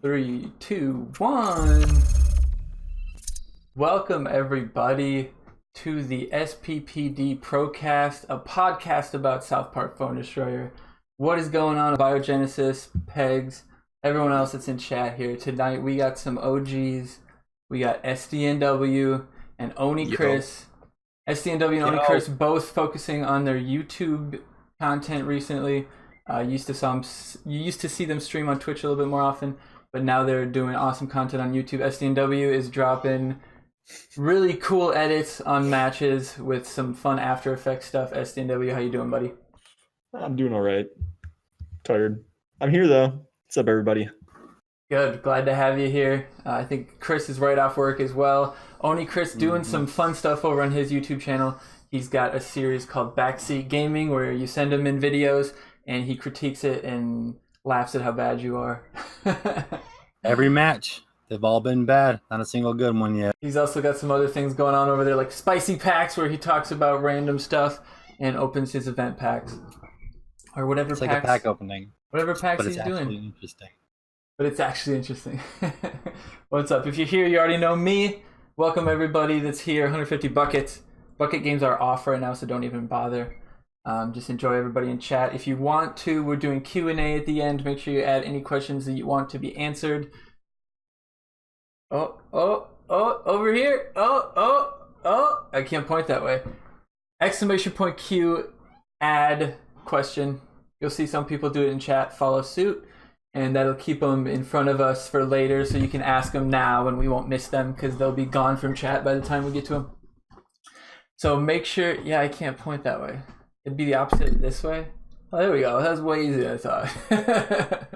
Three, two, one. Welcome, everybody, to the SPPD Procast, a podcast about South Park Phone Destroyer. What is going on, Biogenesis, Pegs, everyone else that's in chat here? Tonight, we got some OGs. We got SDNW and OniChris. SDNW and OniChris both focusing on their YouTube content recently. You used to see them stream on Twitch a little bit more often, but now they're doing awesome content on YouTube. SDNW is dropping really cool edits on matches with some fun After Effects stuff. SDNW, how you doing, buddy? I'm doing all right. Tired. I'm here though. What's up, everybody? Good. Glad to have you here. I think Chris is right off work as well. OniChris doing some fun stuff over on his YouTube channel. He's got a series called Backseat Gaming where you send him in videos and he critiques it and laughs at how bad you are. Every match. They've all been bad. Not a single good one yet. He's also got some other things going on over there, like Spicy Packs, where he talks about random stuff and opens his event packs. Or whatever It's packs. like a pack opening. Whatever packs he's doing. Interesting. But it's actually interesting. What's up? If you're here, you already know me. Welcome, everybody that's here. 150 buckets. Bucket games are off right now, so don't even bother. Just enjoy everybody in chat. If you want to, we're doing Q&A at the end. Make sure you add any questions that you want to be answered. Oh, over here. Oh, I can't point that way. Exclamation point Q, add question. You'll see some people do it in chat, follow suit, and that'll keep them in front of us for later so you can ask them now and we won't miss them because they'll be gone from chat by the time we get to them. So make sure, yeah, I can't point that way. It'd be the opposite this way. Oh, there we go. That was way easier than I thought.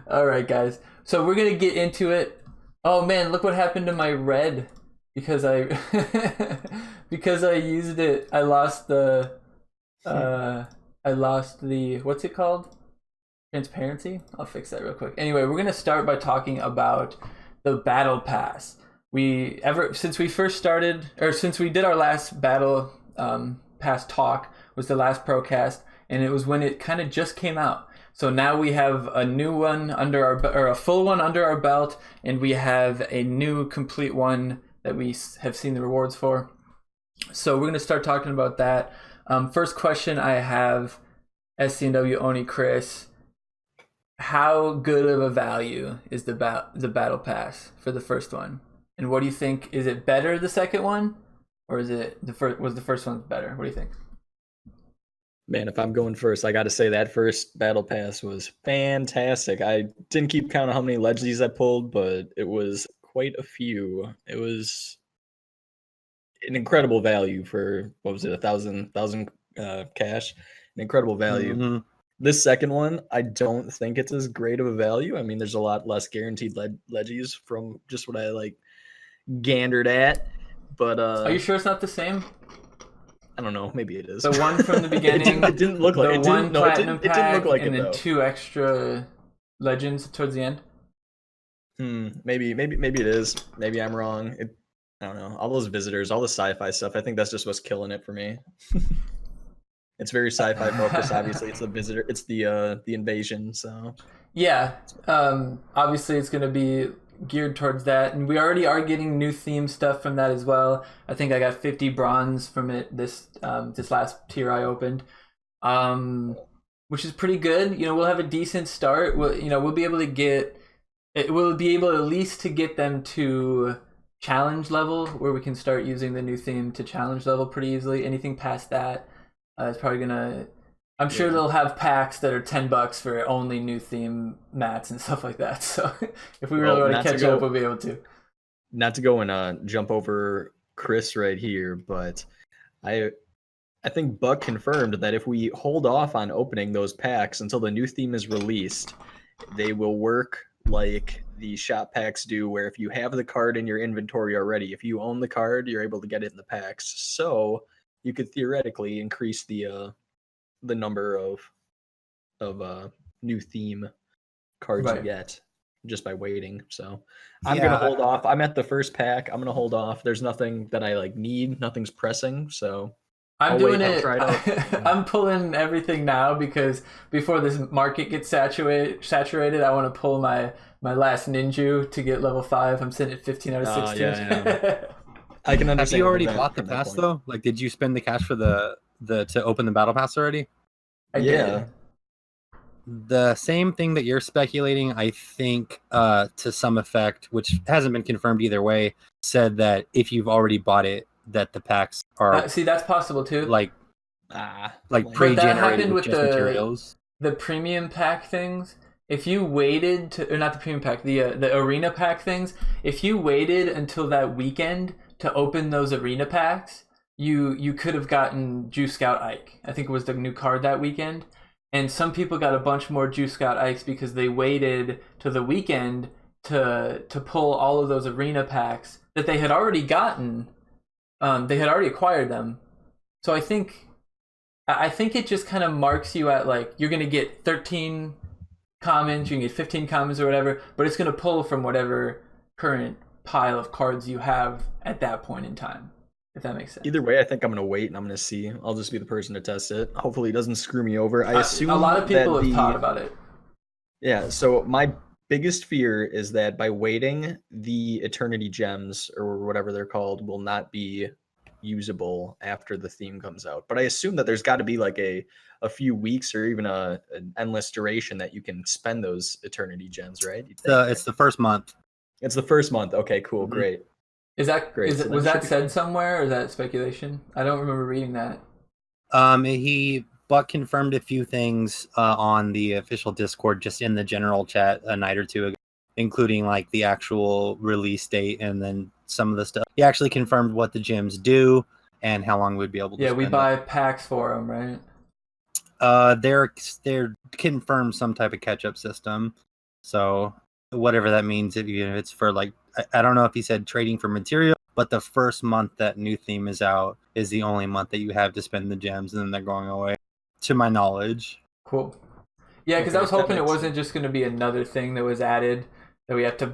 All right, guys. So we're going to get into it. Oh, man, look what happened to my red. Because I used it. I lost the, what's it called? Transparency? I'll fix that real quick. Anyway, we're going to start by talking about the Battle Pass. Since we did our last Battle Pass talk, was the last Procast, and it was when it kind of just came out. So now we have a new one a full one under our belt, and we have a new complete one that we have seen the rewards for. So we're going to start talking about that. First question I have, SDNW OniChris, how good of a value is the Battle Pass for the first one? And what do you think? Is it better the second one, or was the first one better? What do you think? Man, if I'm going first, I got to say that first Battle Pass was fantastic. I didn't keep count of how many legends I pulled, but it was quite a few. It was an incredible value for, what was it, 1,000 cash? An incredible value. Mm-hmm. This second one, I don't think it's as great of a value. I mean, there's a lot less guaranteed leggies from just what I gandered at. But are you sure it's not the same? I don't know. Maybe it is. The one from the beginning. it didn't look like the one platinum it pack, didn't look like and it, then though. 2 extra legends towards the end. Maybe it is. Maybe I'm wrong. I don't know. All those visitors, all the sci-fi stuff. I think that's just what's killing it for me. It's very sci-fi focused. Obviously, it's the visitor. It's the invasion. So yeah, obviously it's gonna be geared towards that, and we already are getting new theme stuff from that as well. I think I got 50 bronze from it this last tier I opened, which is pretty good. We'll have a decent start. We'll be able to get it. We'll be able at least to get them to challenge level, where we can start using the new theme to challenge level pretty easily. Anything past that is probably gonna. I'm sure they'll have packs that are $10 for only new theme mats and stuff like that. So if we really want to catch up, we'll be able to. Not to go and jump over Chris right here, but I think Buck confirmed that if we hold off on opening those packs until the new theme is released, they will work like the shop packs do, where if you have the card in your inventory already, if you own the card, you're able to get it in the packs. So you could theoretically increase the number of new theme cards you get just by waiting. So I'm gonna hold off. I'm at the first pack. I'm gonna hold off. There's nothing that I need. Nothing's pressing. So I'm doing I'll it. try it out. I'm pulling everything now because before this market gets saturated, I want to pull my last ninja to get level 5. I'm sitting at 15 out of 16. Yeah. I can understand. Have you already that bought the from that pass point. though? Like, did you spend the cash for the to open the battle pass already? I Yeah. did. The same thing that you're speculating, I think, to some effect, which hasn't been confirmed either way, said that if you've already bought it, that the packs are See, that's possible too. like But pre-generated that happened with with just materials. the premium pack things. If you waited to, or not the premium pack, the arena pack things. If you waited until that weekend to open those arena packs, you could have gotten Juice Scout Ike. I think it was the new card that weekend. And some people got a bunch more Juice Scout Ikes because they waited to the weekend to pull all of those arena packs that they had already gotten. They had already acquired them. So I think it just kind of marks you at like you're gonna get 13 commons, you can get 15 commons or whatever, but it's gonna pull from whatever current pile of cards you have at that point in time. If that makes sense. Either way, I think I'm gonna wait and I'm gonna see. I'll just be the person to test it. Hopefully, it doesn't screw me over. I assume a lot of people that have thought about it. Yeah. So my biggest fear is that by waiting, the Eternity Gems or whatever they're called will not be usable after the theme comes out. But I assume that there's got to be like a few weeks or even an endless duration that you can spend those Eternity Gems, right? It's the first month. It's the first month. Okay, cool, Mm-hmm. great. Is that Great. is So it, that was should that be said fun. somewhere or is that speculation? I don't remember reading that. Buck confirmed a few things on the official Discord, just in the general chat a night or two ago, including like the actual release date and then some of the stuff. He actually confirmed what the gyms do and how long we'd be able to Yeah, spend we them. buy packs for them, right? They're confirmed some type of catch-up system, so whatever that means. If it's for like, I don't know if he said trading for material, but the first month that new theme is out is the only month that you have to spend the gems, and then they're going away, to my knowledge. Cool. Yeah, because Okay, I was that hoping it makes wasn't just going to be another thing that was added that we have to,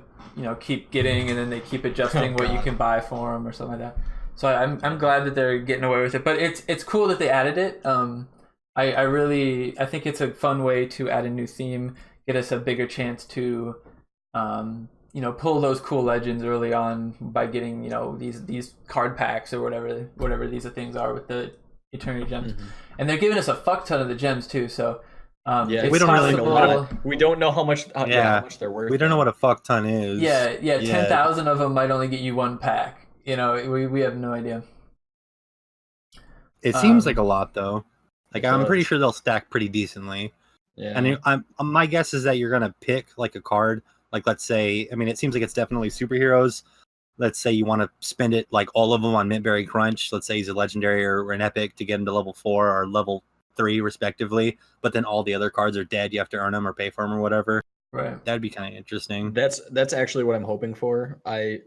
keep getting, and then they keep adjusting what you can buy for them or something like that. So I'm glad that they're getting away with it, but it's cool that they added it. I think it's a fun way to add a new theme, get us a bigger chance to, pull those cool legends early on by getting these card packs or whatever these things are with the Eternity Gems, and they're giving us a fuck ton of the gems too. So Yeah, we don't really know we don't know how much. How much they're worth. We don't know what a fuck ton is. Yeah, 10,000 of them might only get you one pack. We have no idea. It seems like a lot though. Like I'm does. pretty sure they'll stack pretty decently. Yeah. And my guess is that you're gonna pick like a card. Like let's say, it seems like it's definitely superheroes. Let's say you want to spend it like all of them on Mintberry Crunch. Let's say he's a legendary or an epic to get him to level 4 or level 3 respectively. But then all the other cards are dead. You have to earn them or pay for them or whatever. Right. That'd be kind of interesting. That's actually what I'm hoping for. I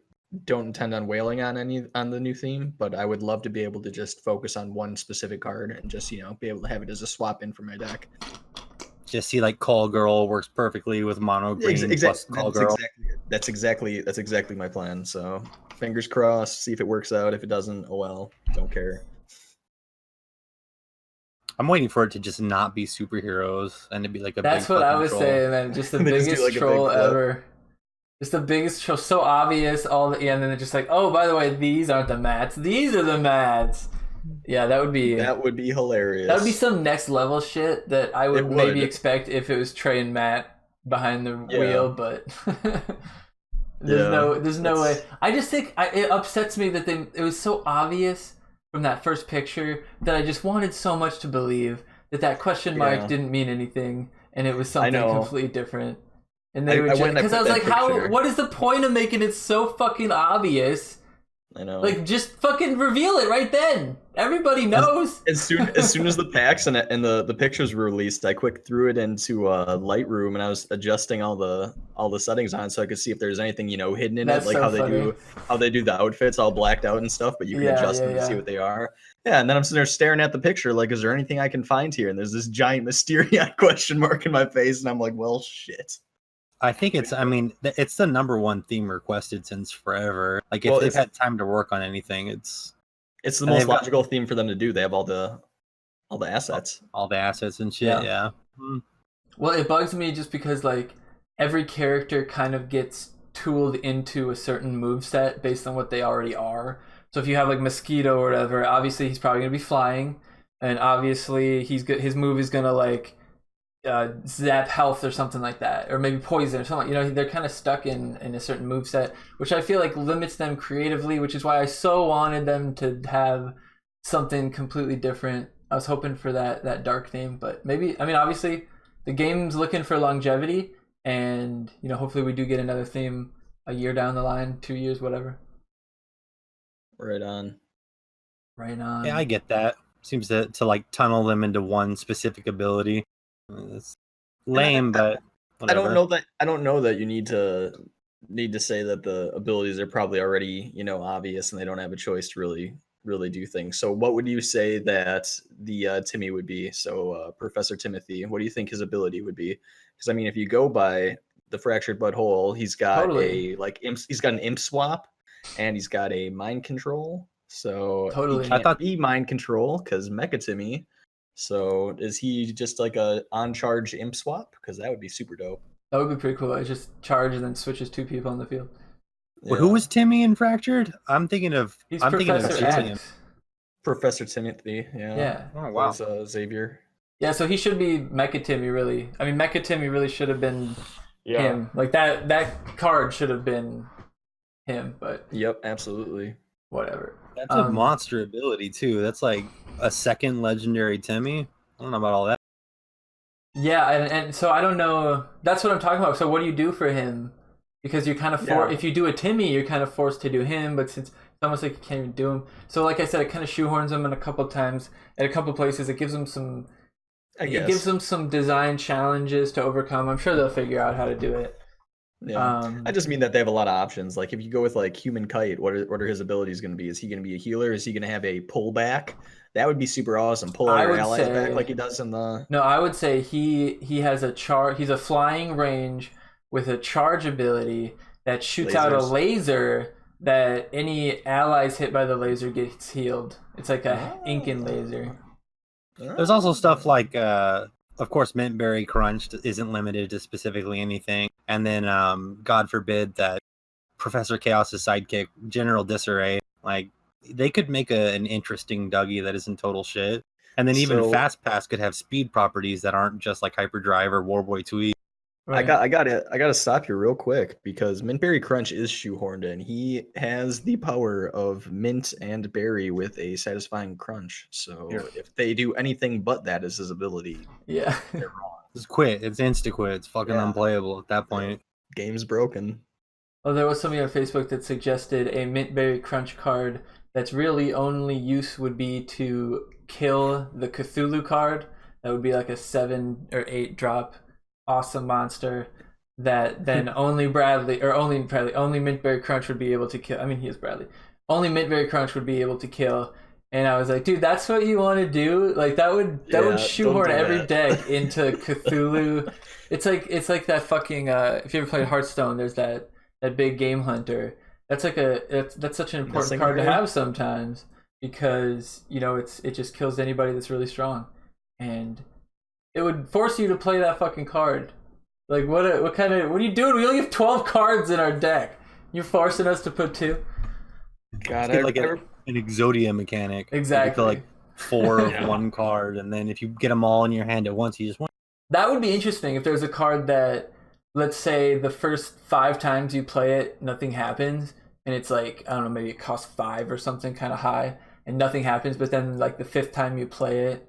don't intend on wailing on the new theme, but I would love to be able to just focus on one specific card and just be able to have it as a swap in for my deck. Just see like Call Girl works perfectly with mono green plus Call Girl. That's exactly my plan. So fingers crossed. See if it works out. If it doesn't, oh well. Don't care. I'm waiting for it to just not be superheroes and to be like a That's big what I was troll. saying, man. Just the They just biggest do, like, a troll big flip. ever. Just the biggest troll, so obvious. And then they're just like, oh, by the way, these aren't the mats. These are the mats. Yeah, that would be hilarious. That would be some next level shit that I would maybe expect if it was Trey and Matt behind the wheel, but there's no way. I just think it upsets me that it was so obvious from that first picture that I just wanted so much to believe that question mark didn't mean anything and it was something completely different. And they were just, because I was like, what is the point of making it so fucking obvious? I know. Like, just fucking reveal it right then. Everybody knows. As soon as the packs and the pictures were released, I quick threw it into Lightroom and I was adjusting all the settings on so I could see if there's anything hidden in it, like how they do the outfits all blacked out and stuff, but you can adjust them to see what they are. Yeah, and then I'm sitting there staring at the picture, like, is there anything I can find here? And there's this giant Mysterion question mark in my face, and I'm like, well, shit. I think it's the number one theme requested since forever. Like if they've had time to work on anything, it's It's the And most they've got- logical theme for them to do. They have all the assets. all the assets and shit. Yeah. Well, it bugs me just because like every character kind of gets tooled into a certain move set based on what they already are. So if you have like Mosquito or whatever, obviously he's probably gonna be flying, and obviously his move is gonna like zap health or something like that, or maybe poison or something. They're kind of stuck in a certain move set, which I feel like limits them creatively, which is why I so wanted them to have something completely different. I was hoping for that dark theme, but maybe, I mean, obviously the game's looking for longevity, and hopefully we do get another theme a year down the line, 2 years, whatever. Right on. Yeah, I get that. Seems to like tunnel them into one specific ability. It's lame, but whatever. I don't know that you need to say that the abilities are probably already, obvious and they don't have a choice to really do things. So what would you say that the Timmy would be? So Professor Timothy, what do you think his ability would be? Because I mean, if you go by the fractured butthole, he's got he's got an imp swap, and he's got a mind control. So he can't be mind control because Mecha Timmy. So is he just like a on charge imp swap? Because that would be super dope. That would be pretty cool. I just charge and then switches 2 people on the field. Well, who was Timmy in Fractured? I'm thinking of Professor X. Professor Timothy. Yeah. Oh wow. Xavier. Yeah, so he should be Mecha Timmy, really. I mean, Mecha Timmy really should have been him. Like that card should have been him, but yep, absolutely. Whatever. That's a monster ability too. That's like a second legendary Timmy. I don't know about all that. Yeah, and so I don't know. That's what I'm talking about. So what do you do for him? Because you're kind of if you do a Timmy, you're kind of forced to do him. But since it's almost like you can't even do him, so like I said, it kind of shoehorns him in a couple times at a couple places. It gives him some. It gives them some design challenges to overcome. I'm sure they'll figure out how to do it. Yeah, I just mean that they have a lot of options. Like if you go with like Human Kite, what are his abilities going to be? Is he going to be a healer? Is he going to have a pullback? That would be super awesome. Pull all your allies back like he does in the. No, I would say he has a charge. He's a flying range with a charge ability that shoots out a laser that any allies hit by the laser gets healed. It's like a Incan laser. There's also stuff like, of course, Mintberry Crunch isn't limited to specifically anything. And then, God forbid that Professor Chaos's sidekick, General Disarray, like, they could make an interesting Dougie that isn't total shit. And then even Fast Pass could have speed properties that aren't just like Hyperdrive or Warboy Tweet. Right. I gotta stop you real quick because Mintberry Crunch is shoehorned in. He has the power of mint and berry with a satisfying crunch. So if they do anything but that as his ability, they're wrong. Just quit. It's insta quit. It's fucking unplayable at that point. Game's broken. Oh, there was somebody on Facebook that suggested a Mintberry Crunch card that's really only use would be to kill the Cthulhu card. That would be like a 7 or 8 drop. Awesome monster that then only Mintberry Crunch would be able to kill. I mean, he is Bradley. Only Mintberry Crunch would be able to kill. And I was like, dude, that's what you want to do? Like that would shoehorn every deck into Cthulhu. It's like that fucking if you ever played Hearthstone, there's that big game hunter. That's like that's such an important card to have sometimes because it just kills anybody that's really strong. And it would force you to play that fucking card. Like what are you doing? We only have 12 cards in our deck. You're forcing us to put 2. God, an Exodia mechanic. Exactly. You like 4 of one card, and then if you get them all in your hand at once, you just win. That would be interesting if there's a card that, let's say, the first 5 times you play it, nothing happens, and it's like, I don't know, maybe it costs 5 or something kind of high, and nothing happens, but then like the 5th time you play it,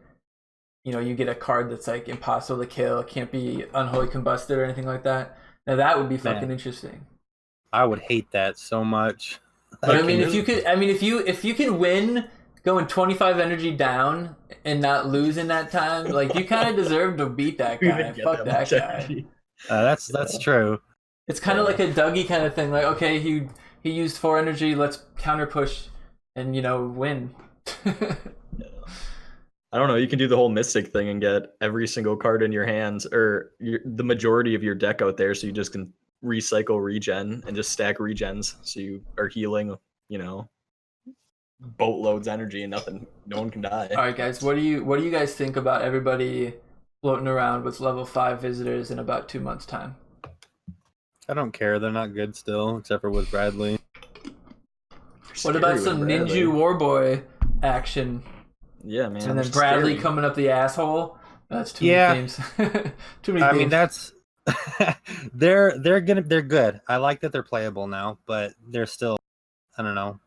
you get a card that's like impossible to kill, can't be Unholy Combusted or anything like that. Now that would be fucking interesting. I would hate that so much. But I mean, if you could win going 25 energy down and not lose in that time, like you kind of deserve to beat that guy. Fuck that guy. That's true. It's kind of like a Dougie kind of thing. Like, okay, he used 4 energy. Let's counter push and win. I don't know. You can do the whole Mystic thing and get every single card in your hands or the majority of your deck out there, so you just can recycle regen and just stack regens, so you are healing. boatloads energy and no one can die. All right, guys, what do you guys think about everybody floating around with level 5 visitors in about 2 months' time? I don't care. They're not good still, except for with Bradley. What about some Ninja Warboy action? Yeah, man. And then Bradley scary. coming up the asshole. That's too many themes. Too many. I themes. mean, that's they're good. I like that they're playable now, but they're still, I don't know.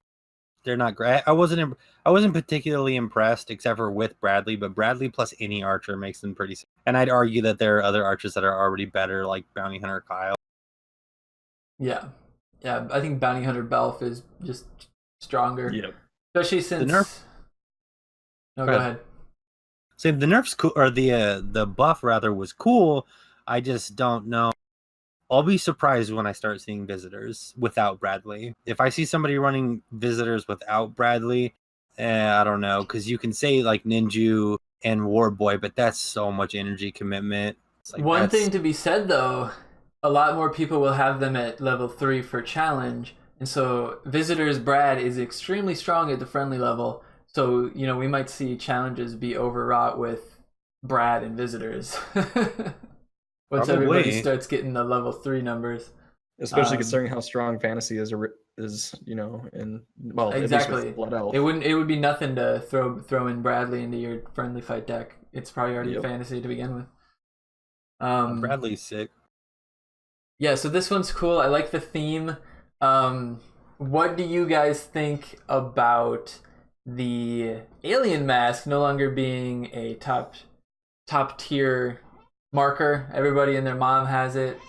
They're not great. I wasn't particularly impressed, except for with Bradley. But Bradley plus any archer makes them pretty. And I'd argue that there are other archers that are already better, like Bounty Hunter Kyle. Yeah. I think Bounty Hunter Belf is just stronger. Yep. Especially since the nerf. No, go ahead. So the nerf's cool, or the buff rather was cool. I just don't know. I'll be surprised when I start seeing visitors without Bradley. If I see somebody running visitors without Bradley, I don't know, because you can say like Ninja and Warboy, but that's so much energy commitment. Like, one thing to be said though, a lot more people will have them at level 3 for challenge, and so visitors Brad is extremely strong at the friendly level. So we might see challenges be overwrought with Brad and visitors. Once everybody starts getting the level 3 numbers, especially considering how strong fantasy is, and well, exactly. Blood Elf. It would be nothing to throw in Bradley into your friendly fight deck. It's probably already fantasy to begin with. Bradley's sick. Yeah, so this one's cool. I like the theme. What do you guys think about the alien mask no longer being a top tier marker? Everybody and their mom has it.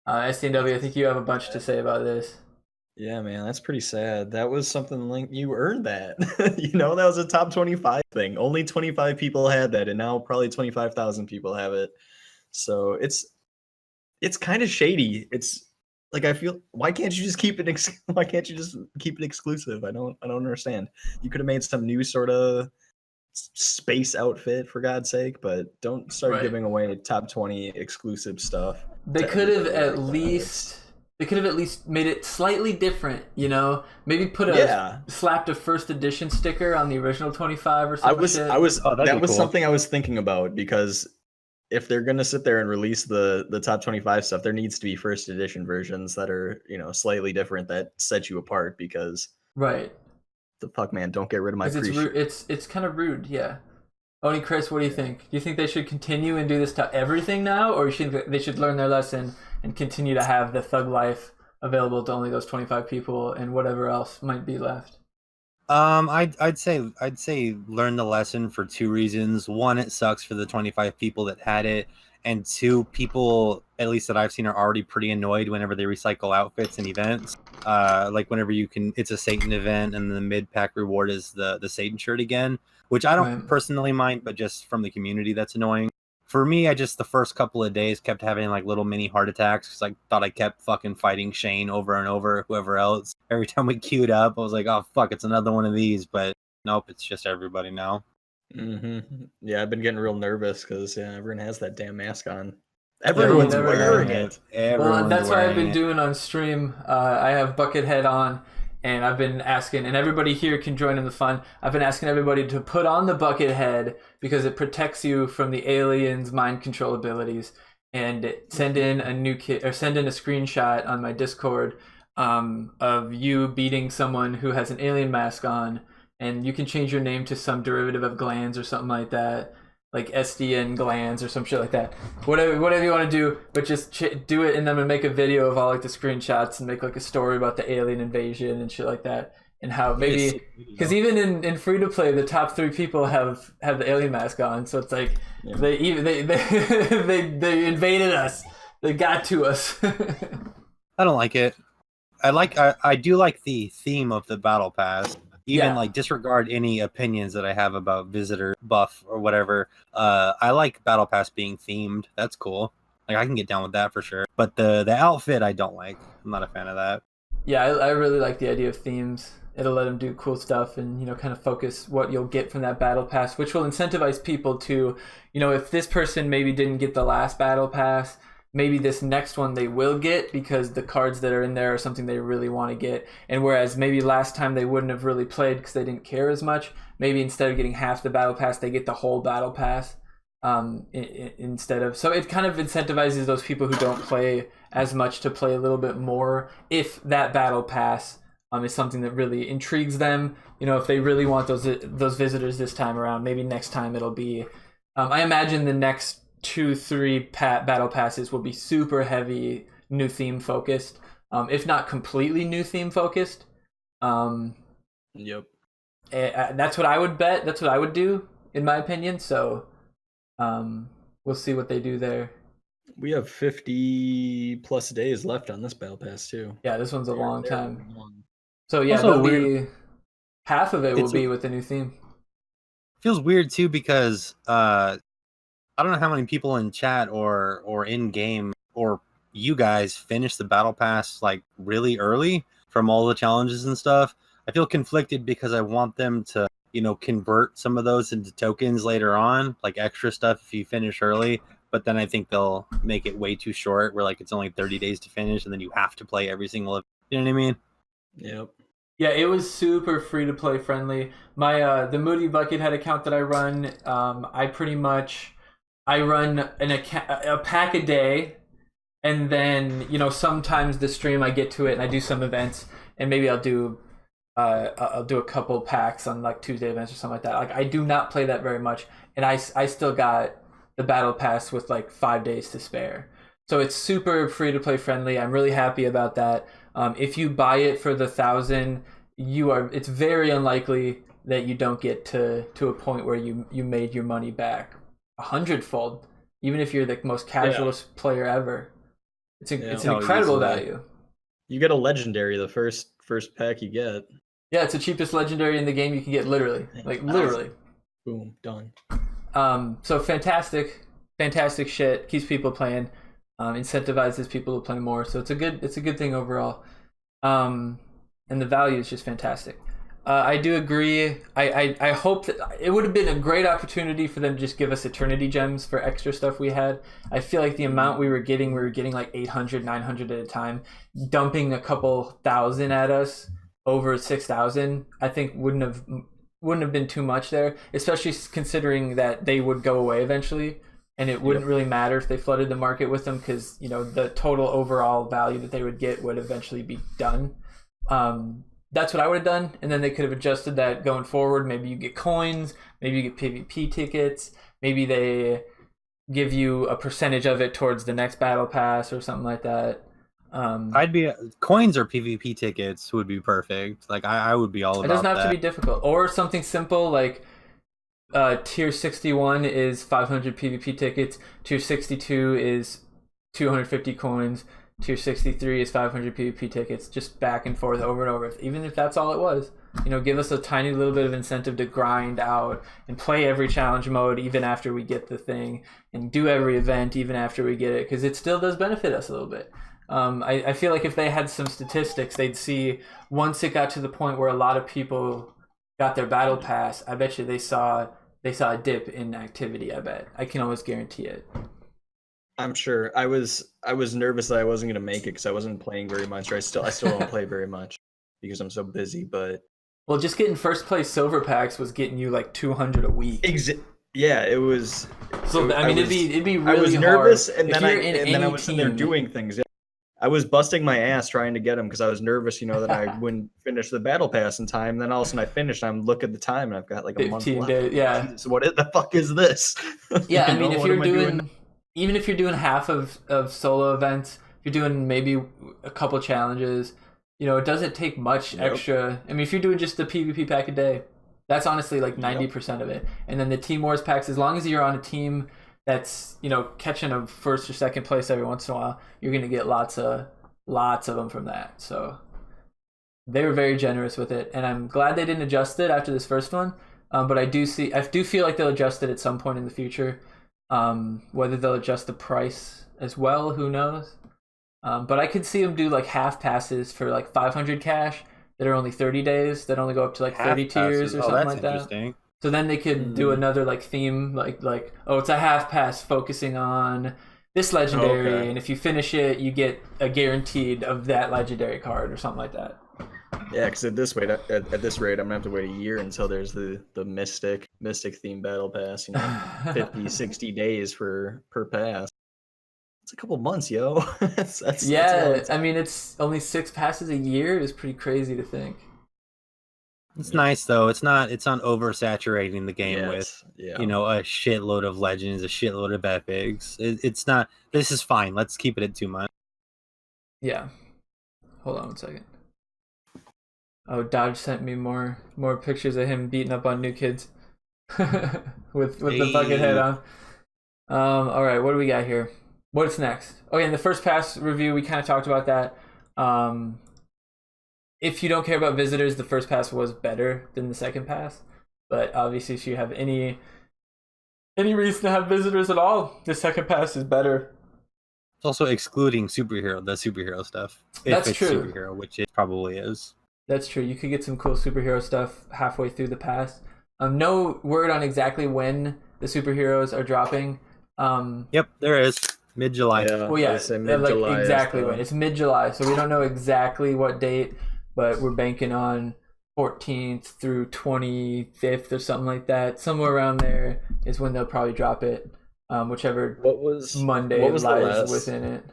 SDNW, I think you have a bunch to say about this. Yeah, man, that's pretty sad. That was something like you earned that. That was a top 25 thing. Only 25 people had that, and now probably 25,000 people have it. So it's kind of shady. It's like, I feel, why can't you just keep it exclusive? I don't understand. You could have made some new sort of space outfit, for God's sake, but don't start giving away top 20 exclusive stuff. They could have at least made it slightly different, maybe slapped a first edition sticker on the original 25 or something. That was something I was thinking about, because if they're gonna sit there and release the top 25 stuff, there needs to be first edition versions that are slightly different, that set you apart. Because the fuck, man, don't get rid of my it's kind of rude. Yeah. OniChris, what do you think? Do you think they should continue and do this to everything now, or they should learn their lesson and continue to have the thug life available to only those 25 people and whatever else might be left? I'd say learn the lesson for 2 reasons. One, it sucks for the 25 people that had it, and 2, people, at least that I've seen, are already pretty annoyed whenever they recycle outfits and events. Like whenever it's a Satan event and the mid-pack reward is the Satan shirt again, which I don't personally mind, but just from the community, that's annoying. For me, I just, the first couple of days, kept having like little mini heart attacks because I thought I kept fucking fighting Shane over and over, whoever else. Every time we queued up, I was like, oh fuck, it's another one of these. But nope, it's just everybody now. Yeah, I've been getting real nervous because everyone has that damn mask on. Everyone's wearing it. Well, that's what I've been doing on stream. I have Buckethead on, and I've been asking, and everybody here can join in the fun. I've been asking everybody to put on the Buckethead because it protects you from the aliens' mind control abilities. And send in a screenshot on my Discord of you beating someone who has an alien mask on, and you can change your name to some derivative of Glanz or something like that, like SDN Glanz or some shit like that. Whatever you want to do, but just do it, and then I'm gonna make a video of all like the screenshots and make like a story about the alien invasion and shit like that, and how maybe because even in free to play, the top 3 people have the alien mask on, so it's like they invaded us, they got to us. I don't like it. I do like the theme of the battle pass. Even like disregard any opinions that I have about visitor buff or whatever. I like battle pass being themed. That's cool. Like, I can get down with that for sure. But the outfit I don't like. I'm not a fan of that. Yeah, I really like the idea of themes. It'll let them do cool stuff and kind of focus what you'll get from that battle pass, which will incentivize people to, if this person maybe didn't get the last battle pass, maybe this next one they will get because the cards that are in there are something they really want to get. And whereas maybe last time they wouldn't have really played because they didn't care as much, maybe instead of getting half the battle pass, they get the whole battle pass instead of. So it kind of incentivizes those people who don't play as much to play a little bit more if that battle pass is something that really intrigues them. You know, if they really want those visitors this time around, maybe next time it'll be. I imagine the next 2-3 battle passes will be super heavy new theme focused, if not completely new theme focused. Yep. That's what I would bet. That's what I would do, in my opinion. So, we'll see what they do there. We have 50 plus days left on this battle pass too. Yeah, this one's a long time. Long. So yeah, Also there'll be half of it will be with the new theme. Feels weird too because I don't know how many people in chat or in game or you guys finish the battle pass like really early from all the challenges and stuff. I feel conflicted because I want them to, you know, convert some of those into tokens later on, like extra stuff if you finish early. But then I think they'll make it way too short where like it's only 30 days to finish and then you have to play every single event. You know what I mean? Yep. Yeah, it was super free to play friendly. My the Moody Buckethead account that I run, I run a pack a day, and then, you know, sometimes the stream I get to it and I do some events, and maybe I'll do a couple packs on like Tuesday events or something like that. Like I do not play that very much, and I still got the battle pass with like 5 days to spare. So it's super free to play friendly. I'm really happy about that. If you buy it for the 1,000, it's very unlikely that you don't get to a point where you made your money back 100-fold, even if you're the most casualist player ever. It's an incredible value. You get a legendary the first pack you get. Yeah, it's the cheapest legendary in the game you can get, literally. Like literally. Boom, done. So fantastic shit. Keeps people playing. Incentivizes people to play more. So it's a good thing overall. And the value is just fantastic. I do agree. I hope that it would have been a great opportunity for them to just give us eternity gems for extra stuff we had. I feel like the amount we were getting like 800, 900 at a time. Dumping a couple thousand at us over 6,000, I think wouldn't have been too much there, especially considering that they would go away eventually. And it wouldn't really matter if they flooded the market with them because, you know, the total overall value that they would get would eventually be done. That's what I would have done. And then they could have adjusted that going forward. Maybe you get coins. Maybe you get PvP tickets. Maybe they give you a percentage of it towards the next battle pass or something like that. Coins or PvP tickets would be perfect. Like I would be all about that. It doesn't have to be difficult. Or something simple like tier 61 is 500 PvP tickets. Tier 62 is 250 coins. Tier 63 is 500 PvP tickets. Just back and forth over and over. Even if that's all it was, you know, give us a tiny little bit of incentive to grind out and play every challenge mode even after we get the thing, and do every event even after we get it, because it still does benefit us a little bit. I feel like if they had some statistics, they'd see once it got to the point where a lot of people got their battle pass, I bet you they saw a dip in activity. I can almost guarantee it. I'm sure. I was nervous that I wasn't gonna make it because I wasn't playing very much. Or I still don't play very much because I'm so busy. But well, just getting first place silver packs was getting you like 200 a week. Yeah, it was. So I mean, it'd be really hard. I was nervous, and then I was team, in there doing things. Yeah. I was busting my ass trying to get them because I was nervous, you know, that I wouldn't finish the battle pass in time. Then all of a sudden I finished. I'm looking at the time and I've got like a month left. Days, yeah. Jesus, what the fuck is this? Yeah, I mean, if you're doing, even if you're doing half of solo events, if you're doing maybe a couple challenges, you know, it doesn't take much extra. I mean, if you're doing just the PvP pack a day, that's honestly like 90% of it. And then the Team Wars packs, as long as you're on a team that's, you know, catching a first or second place every once in a while, you're going to get lots of them from that. So they were very generous with it, and I'm glad they didn't adjust it after this first one. But I do feel like they'll adjust it at some point in the future. Whether they'll adjust the price as well, who knows? But I could see them do like half passes for like 500 cash that are only 30 days, that only go up to like 30 tiers or something like that. So then they could do another like theme, like it's a half pass focusing on this legendary, Okay. and if you finish it, you get a guaranteed of that legendary card or something like that. Yeah, because at this rate, I'm gonna have to wait a year until there's the mystic theme battle pass. 50, 60 days per pass. It's a couple months, yo. that's a Yeah, long time. I mean, it's only 6 passes a year is pretty crazy to think. It's nice though. It's not oversaturating the game with yeah. a shitload of legends, a shitload of epics. It's not. This is fine. Let's keep it at 2 months. Yeah. Hold on 1 second. Oh, Dodge sent me more pictures of him beating up on new kids with the bucket head on. All right, what do we got here? What's next? Oh yeah, in the first pass review, we kind of talked about that. If you don't care about visitors, the first pass was better than the second pass. But obviously, if you have any reason to have visitors at all, the second pass is better. It's also excluding the superhero stuff. That's if it's true. Superhero, which it probably is. That's true. You could get some cool superhero stuff halfway through the pass. No word on exactly when the superheroes are dropping. Yep, there is mid-July. Yeah, Well, yeah, mid-July like exactly when. It's mid-July, so we don't know exactly what date, but we're banking on 14th through 25th or something like that. Somewhere around there is when they'll probably drop it. Whichever Monday lies within it.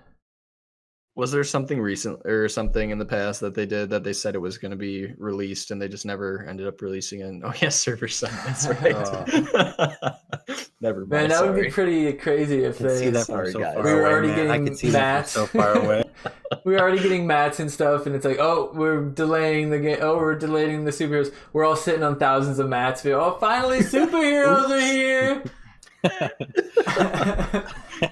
Was there something recent or something in the past that they did that they said it was going to be released and they just never ended up releasing it? Oh yeah, server side. That's right. Never mind. Man, that would be pretty crazy if they. See that from so far we were away, already man. getting I could see mats. that from so far away. We were already getting mats and stuff, and it's like, oh, we're delaying the game. Oh, we're delaying the superheroes. We're all sitting on thousands of mats. Oh, finally, superheroes are here.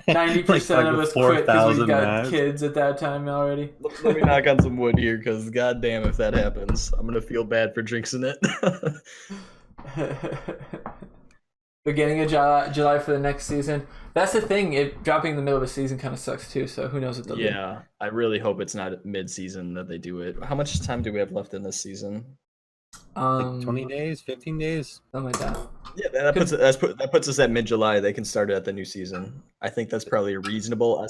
90% of us quit because we got kids at that time already. Let me knock on some wood here, because goddamn, if that happens, I'm gonna feel bad for jinxing it. Beginning of July for the next season. That's the thing. It dropping in the middle of a season kind of sucks too. So who knows what they'll do? Yeah, I really hope it's not mid-season that they do it. How much time do we have left in this season? Like 20 days, 15 days, something like that. Yeah, that puts us at mid-July. They can start it at the new season. I think that's probably a reasonable.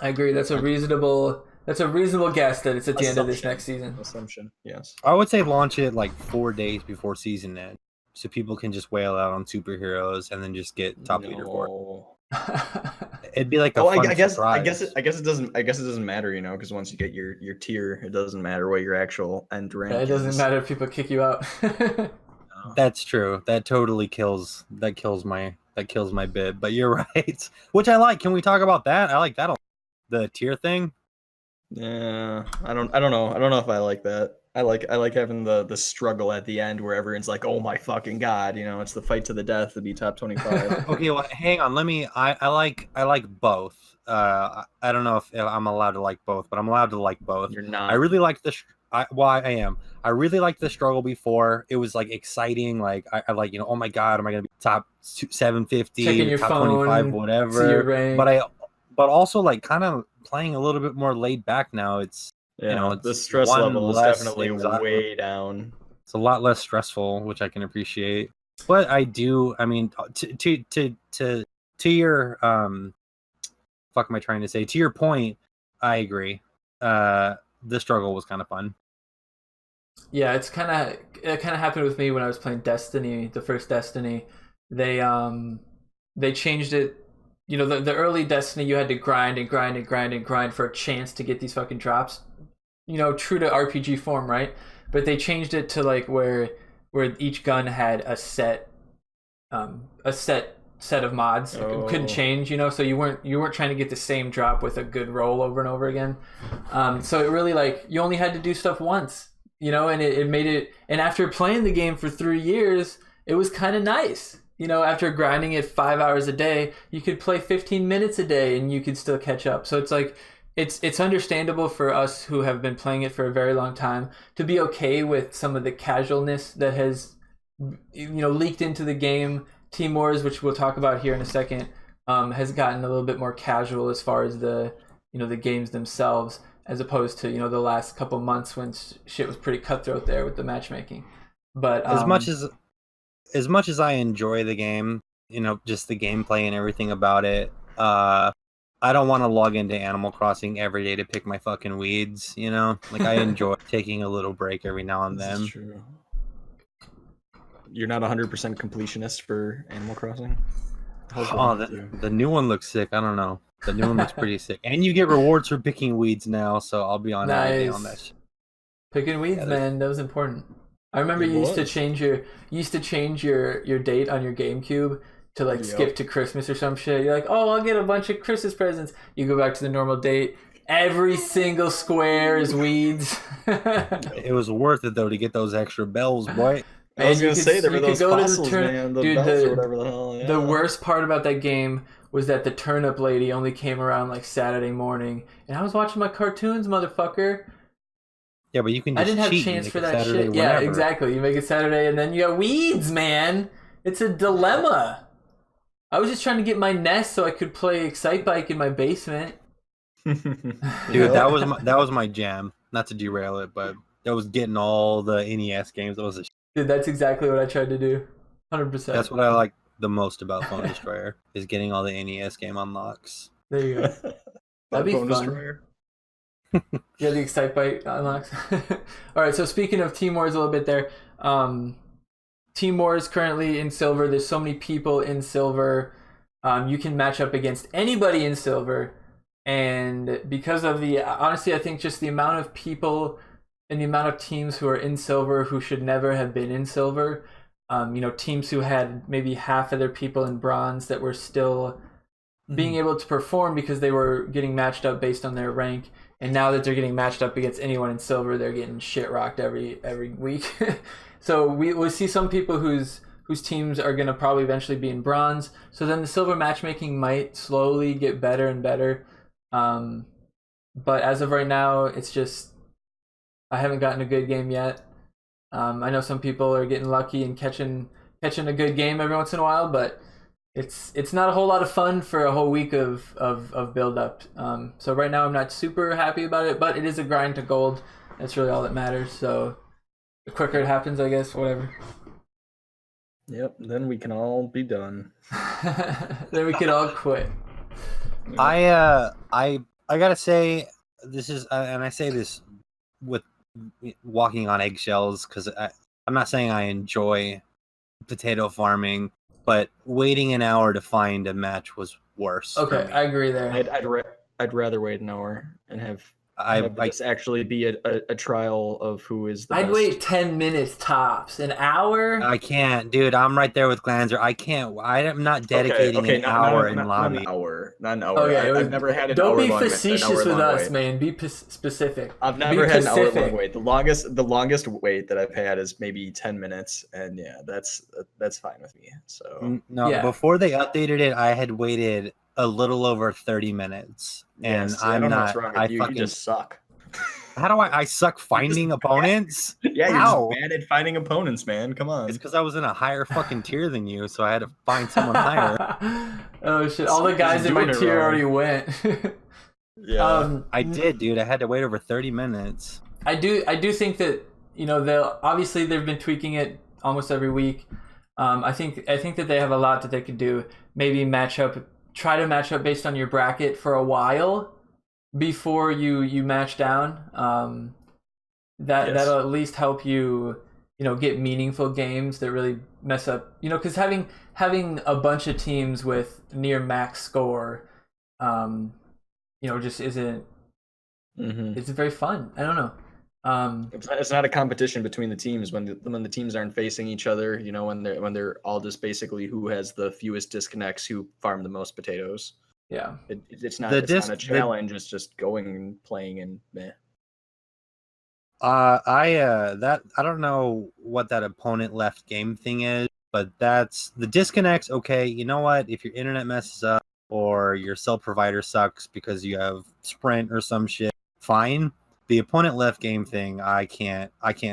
I agree. That's a reasonable guess that it's at the end of this next season. Assumption, yes. I would say launch it like 4 days before season end, so people can just wail out on superheroes and then just get top leaderboard. It'd be like a fun surprise. I guess it doesn't matter, because once you get your tier, it doesn't matter what your actual end rank is. It doesn't matter if people kick you out. That's true. That totally kills my bid. But you're right. Which I like. Can we talk about that? I like that a lot. The tier thing. Yeah, I don't know if I like that. I like having the struggle at the end where everyone's like, oh my fucking god, it's the fight to the death to be top 25. Okay, well, hang on. I like both. I don't know if I'm allowed to like both, but I'm allowed to like both. You're not. I really like I am. I really liked the struggle before. It was like exciting. Like I like, oh my god, am I gonna be top 750, checking your top phone, 25, whatever. your rank. But also like kind of playing a little bit more laid back now. It's it's the stress level is definitely way down. It's a lot less stressful, which I can appreciate. But I do. I mean, to your fuck am I trying to say? To your point, I agree. The struggle was kind of fun. Yeah, it kind of happened with me when I was playing Destiny, the first Destiny. They changed it. The early Destiny, you had to grind for a chance to get these fucking drops. True to RPG form, right? But they changed it to like where each gun had a set of mods. It couldn't change, so you weren't trying to get the same drop with a good roll over and over again. So it really like you only had to do stuff once, and it made it. And after playing the game for 3 years, it was kind of nice. After grinding it 5 hours a day, you could play 15 minutes a day and you could still catch up. So it's like it's understandable for us who have been playing it for a very long time to be okay with some of the casualness that has leaked into the game. Team Wars, which we'll talk about here in a second, has gotten a little bit more casual as far as the the games themselves, as opposed to the last couple months when shit was pretty cutthroat there with the matchmaking. But as much as I enjoy the game, just the gameplay and everything about it. I don't want to log into Animal Crossing every day to pick my fucking weeds. Like I enjoy taking a little break every now and This then. is true. You're not 100% completionist for Animal Crossing? The new one looks sick. I don't know. The new one looks pretty sick, and you get rewards for picking weeds now. So I'll be on every day on that shit. Picking weeds, man, that was important. I remember you used to change your date on your GameCube to like skip to Christmas or some shit. You're like, oh, I'll get a bunch of Christmas presents. You go back to the normal date. Every single square is weeds. It was worth it though to get those extra bells, boy. I was gonna say there were those fossils, man. The bells or whatever the hell. Yeah. The worst part about that game was that the turnip lady only came around like Saturday morning, and I was watching my cartoons, motherfucker. Yeah, but you can just I didn't have a cheat chance for that Saturday shit. whenever. Yeah, exactly. You make it Saturday, and then you got weeds, man. It's a dilemma. I was just trying to get my nest so I could play Excite Bike in my basement. Dude, that was my jam. Not to derail it, but that was getting all the NES games. That was Dude, that's exactly what I tried to do. 100%. That's what I like the most about Phone Destroyer is getting all the NES game unlocks. There you go. That'd be fun. Destroyer. Yeah, the Excite Bike unlocks. All right, so speaking of Team Wars a little bit there, Team Wars currently in Silver. There's so many people in Silver. You can match up against anybody in Silver, and because of honestly, I think just the amount of people and the amount of teams who are in Silver who should never have been in Silver. Teams who had maybe half of their people in Bronze that were still being able to perform because they were getting matched up based on their rank. And now that they're getting matched up against anyone in Silver, they're getting shit rocked every week. So we'll see some people whose teams are going to probably eventually be in Bronze. So then the Silver matchmaking might slowly get better and better. But as of right now, it's just I haven't gotten a good game yet. I know some people are getting lucky and catching a good game every once in a while, but it's not a whole lot of fun for a whole week of build up. So right now I'm not super happy about it, but it is a grind to gold. That's really all that matters. So the quicker it happens, I guess, whatever. Yep, then we can all be done. Then we could all quit. I gotta say this is, and I say this with walking on eggshells because I'm not saying I enjoy potato farming, but waiting an hour to find a match was worse. Okay, I agree there. I'd rather wait an hour and have this actually be a trial of who is the best. I'd wait 10 minutes tops. An hour? I can't, dude. I'm right there with Glanzer. I can't. I'm not dedicating an hour in lobby. Not an hour. Okay, I've never had an don't hour be long facetious with us, wait. Man. Be specific. I've never had an hour long wait. The longest wait that I've had is maybe 10 minutes, and yeah, that's fine with me. So before they updated it, I had waited a little over 30 minutes, and I don't know what's wrong with you. You just suck. How do I suck finding opponents? Yeah, you're just bad at finding opponents, man. Come on. It's because I was in a higher fucking tier than you, so I had to find someone higher. Oh shit! All the guys in my tier already went. Yeah, I did, dude. I had to wait over 30 minutes. I do think that they've been tweaking it almost every week. I think that they have a lot that they could do. Maybe try to match up based on your bracket for a while before you match down. That'll at least help you get meaningful games that really mess up, because having a bunch of teams with near max score just isn't very fun. I don't know. It's not a competition between the teams when the teams aren't facing each other. When they're all just basically who has the fewest disconnects, who farm the most potatoes. Yeah, it's not a challenge. It's just going and playing and meh. I don't know what that opponent left game thing is, but that's the disconnects. Okay, you know what? If your internet messes up or your cell provider sucks because you have Sprint or some shit, fine. The opponent left game thing, I can't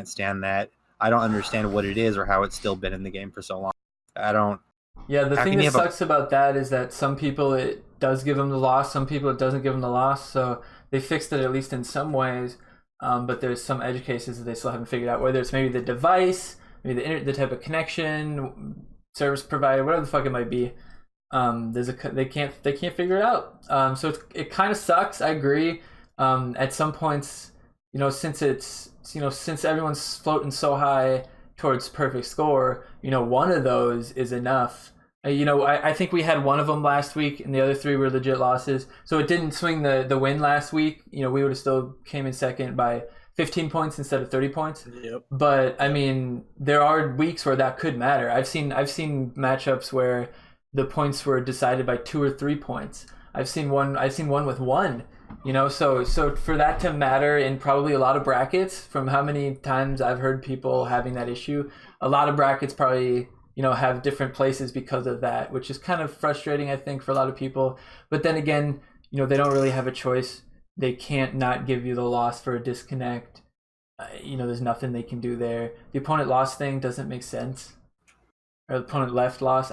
stand that. I don't understand what it is or how it's still been in the game for so long. I don't. Yeah, the thing that sucks about that is that some people it does give them the loss, some people it doesn't give them the loss. So they fixed it at least in some ways, but there's some edge cases that they still haven't figured out. Whether it's maybe the device, maybe the type of connection, service provider, whatever the fuck it might be. They can't figure it out. So it kind of sucks. I agree. At some points, since everyone's floating so high towards perfect score, one of those is enough. I think we had one of them last week, and the other 3 were legit losses. So it didn't swing the win last week. We would have still came in second by 15 points instead of 30 points. Yep. But I mean, there are weeks where that could matter. I've seen matchups where the points were decided by 2 or 3 points. I've seen one with 1. So for that to matter in probably a lot of brackets, from how many times I've heard people having that issue, a lot of brackets probably have different places because of that, which is kind of frustrating, I think, for a lot of people. But then again, they don't really have a choice. They can't not give you the loss for a disconnect. There's nothing they can do there. The opponent lost thing doesn't make sense, or the opponent left loss.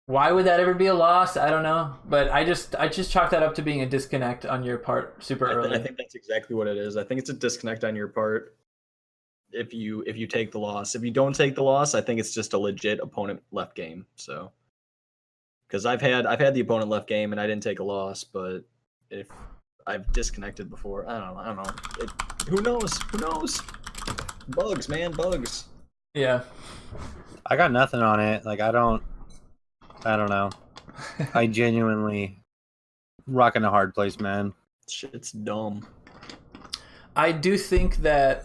Why would that ever be a loss? I don't know, but I just chalk that up to being a disconnect on your part super early. I think that's exactly what it is. I think it's a disconnect on your part if you take the loss. If you don't take the loss, I think it's just a legit opponent left game. So, because I've had the opponent left game and I didn't take a loss, but if I've disconnected before, I don't know. Who knows? Bugs, man, bugs. Yeah. I got nothing on it. Like I don't know. I genuinely rocking a hard place, man. Shit's dumb. I do think that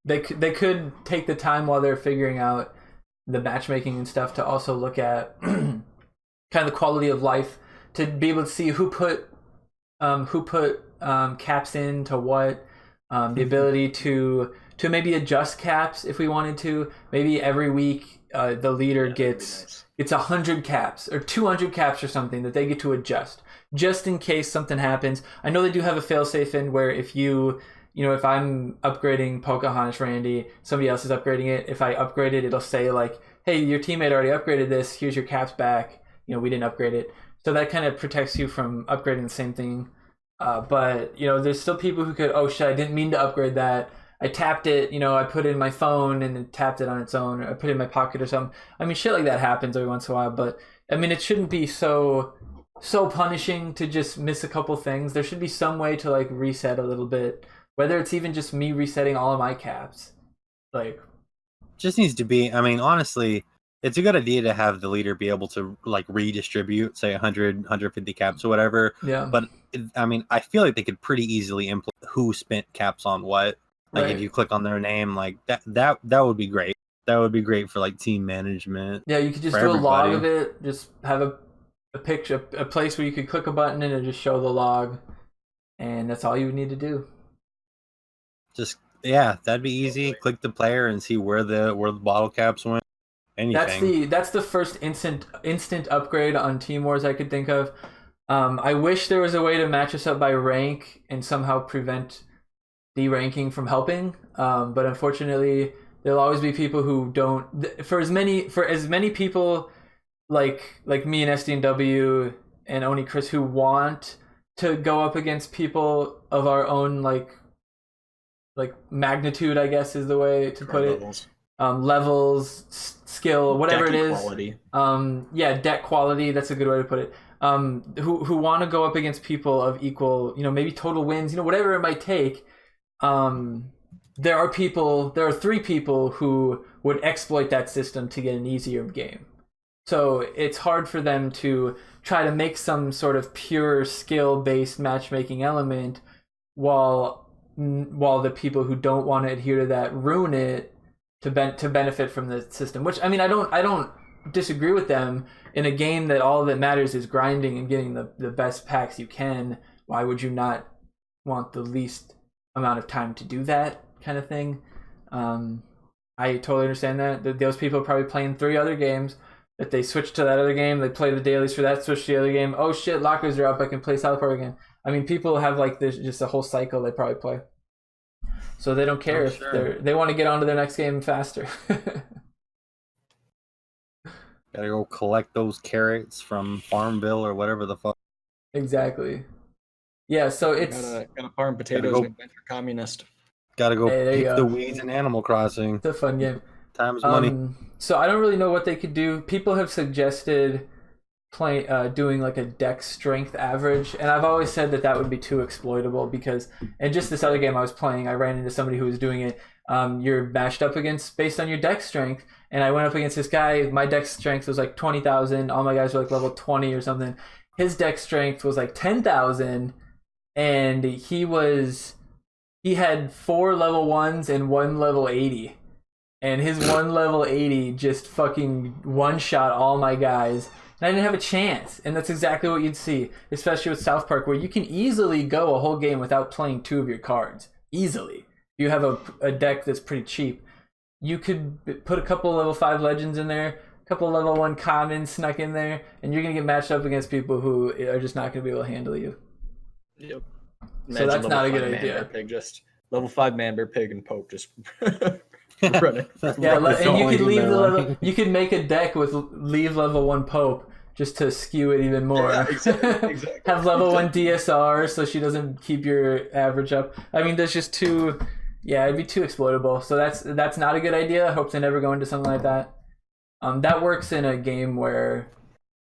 they could take the time while they're figuring out the matchmaking and stuff to also look at kind of the quality of life, to be able to see who put caps into what, the ability to maybe adjust caps if we wanted to. Maybe every week the leader gets 100 caps or 200 caps or something that they get to adjust, just in case something happens. I know they do have a failsafe in where if if I'm upgrading Pocahontas Randy, somebody else is upgrading it. If I upgrade it, it'll say like, hey, your teammate already upgraded this. Here's your caps back. We didn't upgrade it. So that kind of protects you from upgrading the same thing. But there's still people who could, oh shit, I didn't mean to upgrade that. I tapped it, I put it in my phone and it tapped it on its own, or I put it in my pocket or something. I mean, shit like that happens every once in a while, but I mean, it shouldn't be so punishing to just miss a couple things. There should be some way to like reset a little bit, whether it's even just me resetting all of my caps. Like, just needs to be, I mean, honestly, it's a good idea to have the leader be able to like redistribute, say 100, 150 caps or whatever. Yeah. But I mean, I feel like they could pretty easily implement who spent caps on what. Like if you click on their name, like that would be great. That would be great for like team management. Yeah, you could just do a log of it. Just have a picture, a place where you could click a button and it just show the log, and that's all you would need to do. Just that'd be easy. Click the player and see where the bottle caps went. Anything. That's the first instant upgrade on Team Wars I could think of. I wish there was a way to match us up by rank and somehow prevent deranking from helping, but unfortunately there'll always be people who don't. For as many people like me and SDNW and OniChris who want to go up against people of our own like magnitude, I guess is the way to put it. Levels, skill, whatever deck it is. Quality. Deck quality. That's a good way to put it. Who want to go up against people of equal, maybe total wins, whatever it might take. There are 3 people who would exploit that system to get an easier game. So it's hard for them to try to make some sort of pure skill-based matchmaking element while the people who don't want to adhere to that ruin it to benefit from the system. Which, I mean, I don't disagree with them. In a game that all that matters is grinding and getting the best packs you can, why would you not want the least amount of time to do that kind of thing? I totally understand that those people are probably playing 3 other games, that they switch to that other game, they play the dailies for that, switch to the other game, oh shit, lockers are up, I can play South Park again. I mean, people have like this, just a whole cycle they probably play, so they don't care if they want to get on to their next game faster. Gotta go collect those carrots from Farmville or whatever the fuck. Exactly. Yeah, so it's gotta farm potatoes and venture communist. Gotta go pick the weeds in Animal Crossing. It's a fun game. Time's money. So I don't really know what they could do. People have suggested doing like a deck strength average, and I've always said that would be too exploitable because, and just this other game I was playing, I ran into somebody who was doing it. You're matched up against based on your deck strength, and I went up against this guy. My deck strength was like 20,000. All my guys were like level 20 or something. His deck strength was like 10,000, and he had 4 level 1s and 1 level 80, and his 1 level 80 just fucking one shot all my guys. And I didn't have a chance, and that's exactly what you'd see, especially with South Park, where you can easily go a whole game without playing 2 of your cards. Easily. If you have a deck that's pretty cheap. You could put a couple level 5 legends in there, a couple level 1 commons snuck in there, and you're going to get matched up against people who are just not going to be able to handle you. Yep. So that's not a good idea. Pig, just level 5 Manbear Pig and Pope just running. Yeah, and you could leave the level. You could make a deck with leave level 1 Pope just to skew it even more. Yeah, exactly. Have level 1 DSR so she doesn't keep your average up. I mean, there's just too. Yeah, it'd be too exploitable. So that's not a good idea. I hope they never go into something like that. That works in a game where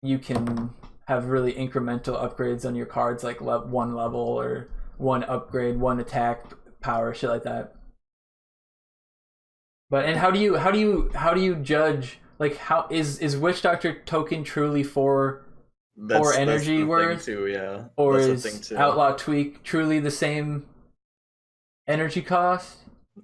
you can have really incremental upgrades on your cards, like 1 level or 1 upgrade, 1 attack power, shit like that. But and how do you judge, like, how is Witch Doctor token truly for energy worth? Too, yeah. Or that's is Outlaw Tweak truly the same energy cost?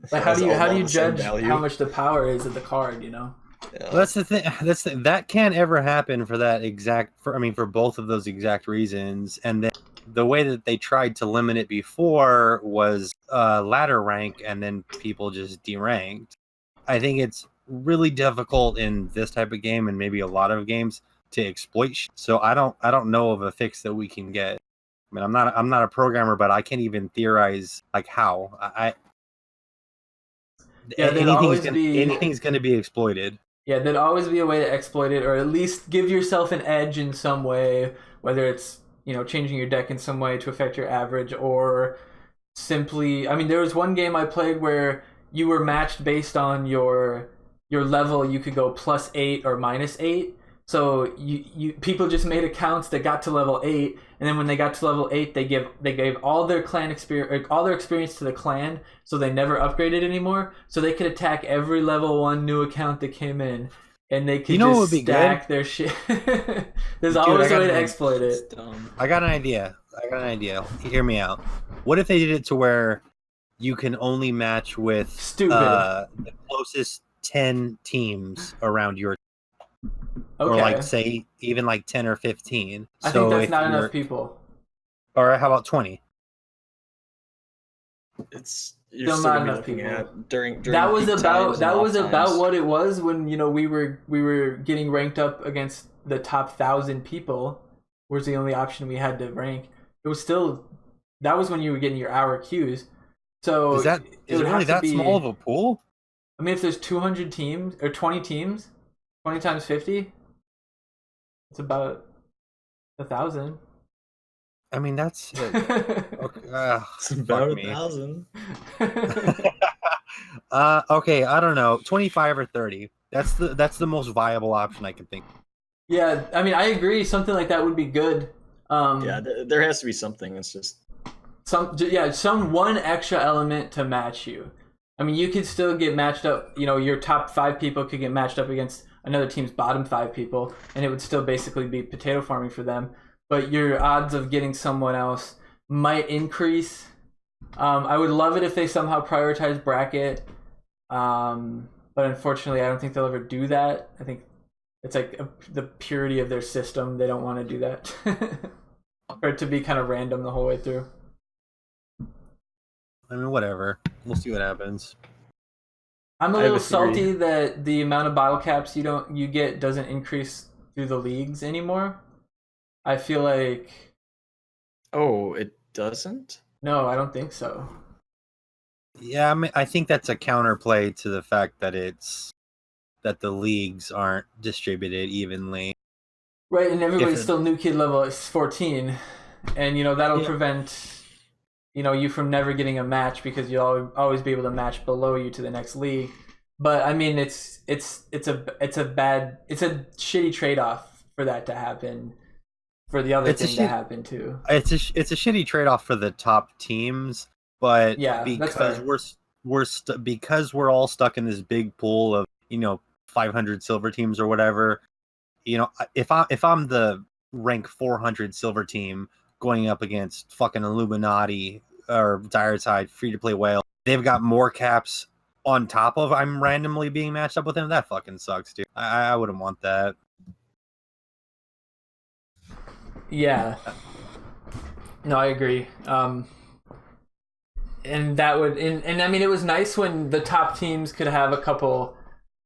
Like, how do you judge how much the power is of the card, you know? Yeah. Well, that's the thing. That can't ever happen for that exact. For both of those exact reasons. And then the way that they tried to limit it before was ladder rank, and then people just deranked. I think it's really difficult in this type of game, and maybe a lot of games, to exploit. So I don't know of a fix that we can get. I mean, I'm not a programmer, but I can't even theorize like how. Anything's going to be exploited. Yeah, there'd always be a way to exploit it, or at least give yourself an edge in some way, whether it's, you know, changing your deck in some way to affect your average, or simply, I mean, there was one game I played where you were matched based on your level. You could go +8 or -8. So you people just made accounts that got to level 8, and then when they got to level 8, they gave all their clan experience, all their experience to the clan, so they never upgraded anymore. So they could attack every level 1 new account that came in, and they could just stack their shit. There's always a way to exploit it. I got an idea. Hear me out. What if they did it to where you can only match with the closest 10 teams around your Okay. Or like, say, even like 10 or 15. I think that's not enough people. Or how about 20? You're still not enough people. During that was about what it was when, you know, we were getting ranked up against the top 1,000 people. Was the only option we had to rank. It was still, that was when you were getting your hour queues. So is it really that small of a pool? I mean, if there's 200 teams or 20 teams, 20 times 50, it's about 1,000. I mean, that's okay, it's about 1,000. Okay, I don't know, 25 or 30. That's the most viable option I can think. Yeah, I mean, I agree. Something like that would be good. Yeah, there has to be something. It's just some one extra element to match you. I mean, you could still get matched up. You know, your top 5 people could get matched up against another team's bottom 5 people, and it would still basically be potato farming for them. But your odds of getting someone else might increase. I would love it if they somehow prioritize bracket, but unfortunately, I don't think they'll ever do that. I think it's like the purity of their system. They don't want to do that, or it to be kind of random the whole way through. I mean, whatever. We'll see what happens. I'm a little salty that the amount of bottle caps you get doesn't increase through the leagues anymore. I feel like... Oh, it doesn't? No, I don't think so. Yeah, I mean, I think that's a counterplay to the fact that that the leagues aren't distributed evenly. Right, and everybody's still new kid level 14, and you know that'll prevent you from never getting a match because you'll always be able to match below you to the next league. But I mean, it's a shitty trade off for that to happen. For the other thing to happen too. It's a shitty trade off for the top teams, but yeah, because because we're all stuck in this big pool of 500 silver teams or whatever. If I'm the rank 400 silver team going up against fucking Illuminati or Dire Tide free to play whale, they've got more caps on top of I'm randomly being matched up with him. That fucking sucks, dude. I wouldn't want that. Yeah. No, I agree. And that would, and I mean, it was nice when the top teams could have a couple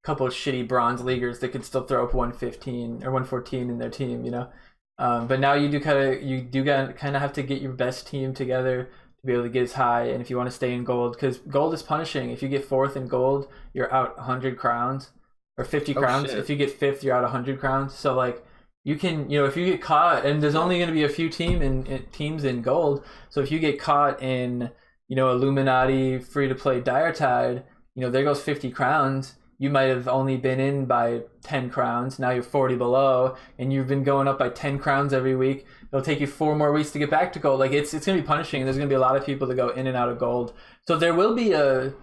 shitty bronze leaguers that could still throw up 115 or 114 in their team, But now you do kind of have to get your best team together to be able to get as high, and if you want to stay in gold, because gold is punishing. If you get 4th in gold, you're out 100 crowns or 50 crowns. Shit. If you get 5th, you're out 100 crowns. So like, you can, if you get caught, and there's only going to be a few teams in gold, so if you get caught in, Illuminati free to play Dire Tide, there goes 50 crowns. You might have only been in by 10 crowns. Now you're 40 below, and you've been going up by 10 crowns every week. It'll take you 4 more weeks to get back to gold. Like it's going to be punishing. There's going to be a lot of people that go in and out of gold. So there will be a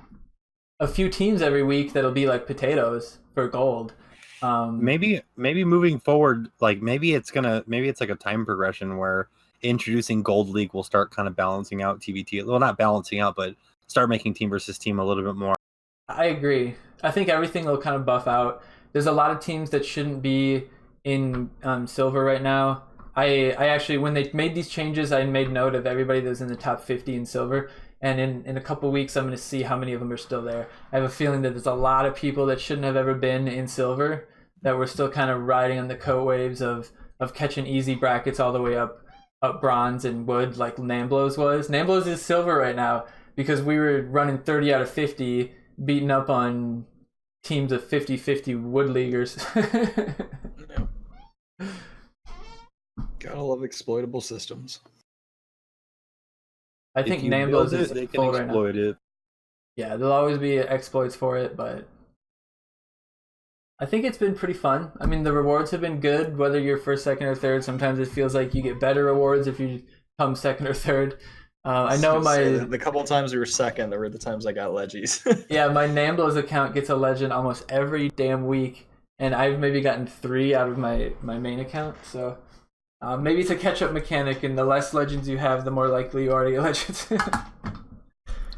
few teams every week that'll be like potatoes for gold. Maybe moving forward, like maybe it's like a time progression where introducing Gold League will start kind of balancing out TVT. Well, not balancing out, but start making team versus team a little bit more. I agree. I think everything will kind of buff out. There's a lot of teams that shouldn't be in silver right now. I actually, when they made these changes, I made note of everybody that was in the top 50 in silver. And in a couple weeks, I'm going to see how many of them are still there. I have a feeling that there's a lot of people that shouldn't have ever been in silver that were still kind of riding on the coat waves of catching easy brackets all the way up bronze and wood like Namblos was. Namblos is silver right now because we were running 30 out of 50, beating up on teams of 50-50 wood leaguers. Gotta love exploitable systems. I think Namblos is they can full exploit right now. it. Yeah, there'll always be exploits for it, but I think it's been pretty fun. I mean, the rewards have been good, whether you're first, second, or third. Sometimes it feels like you get better rewards if you come second or third. I know the couple of times we were second, there were the times I got leggies. Yeah, my Namblos account gets a legend almost every damn week, and I've maybe gotten 3 out of my main account. So maybe it's a catch-up mechanic, and the less legends you have, the more likely you are to get legends.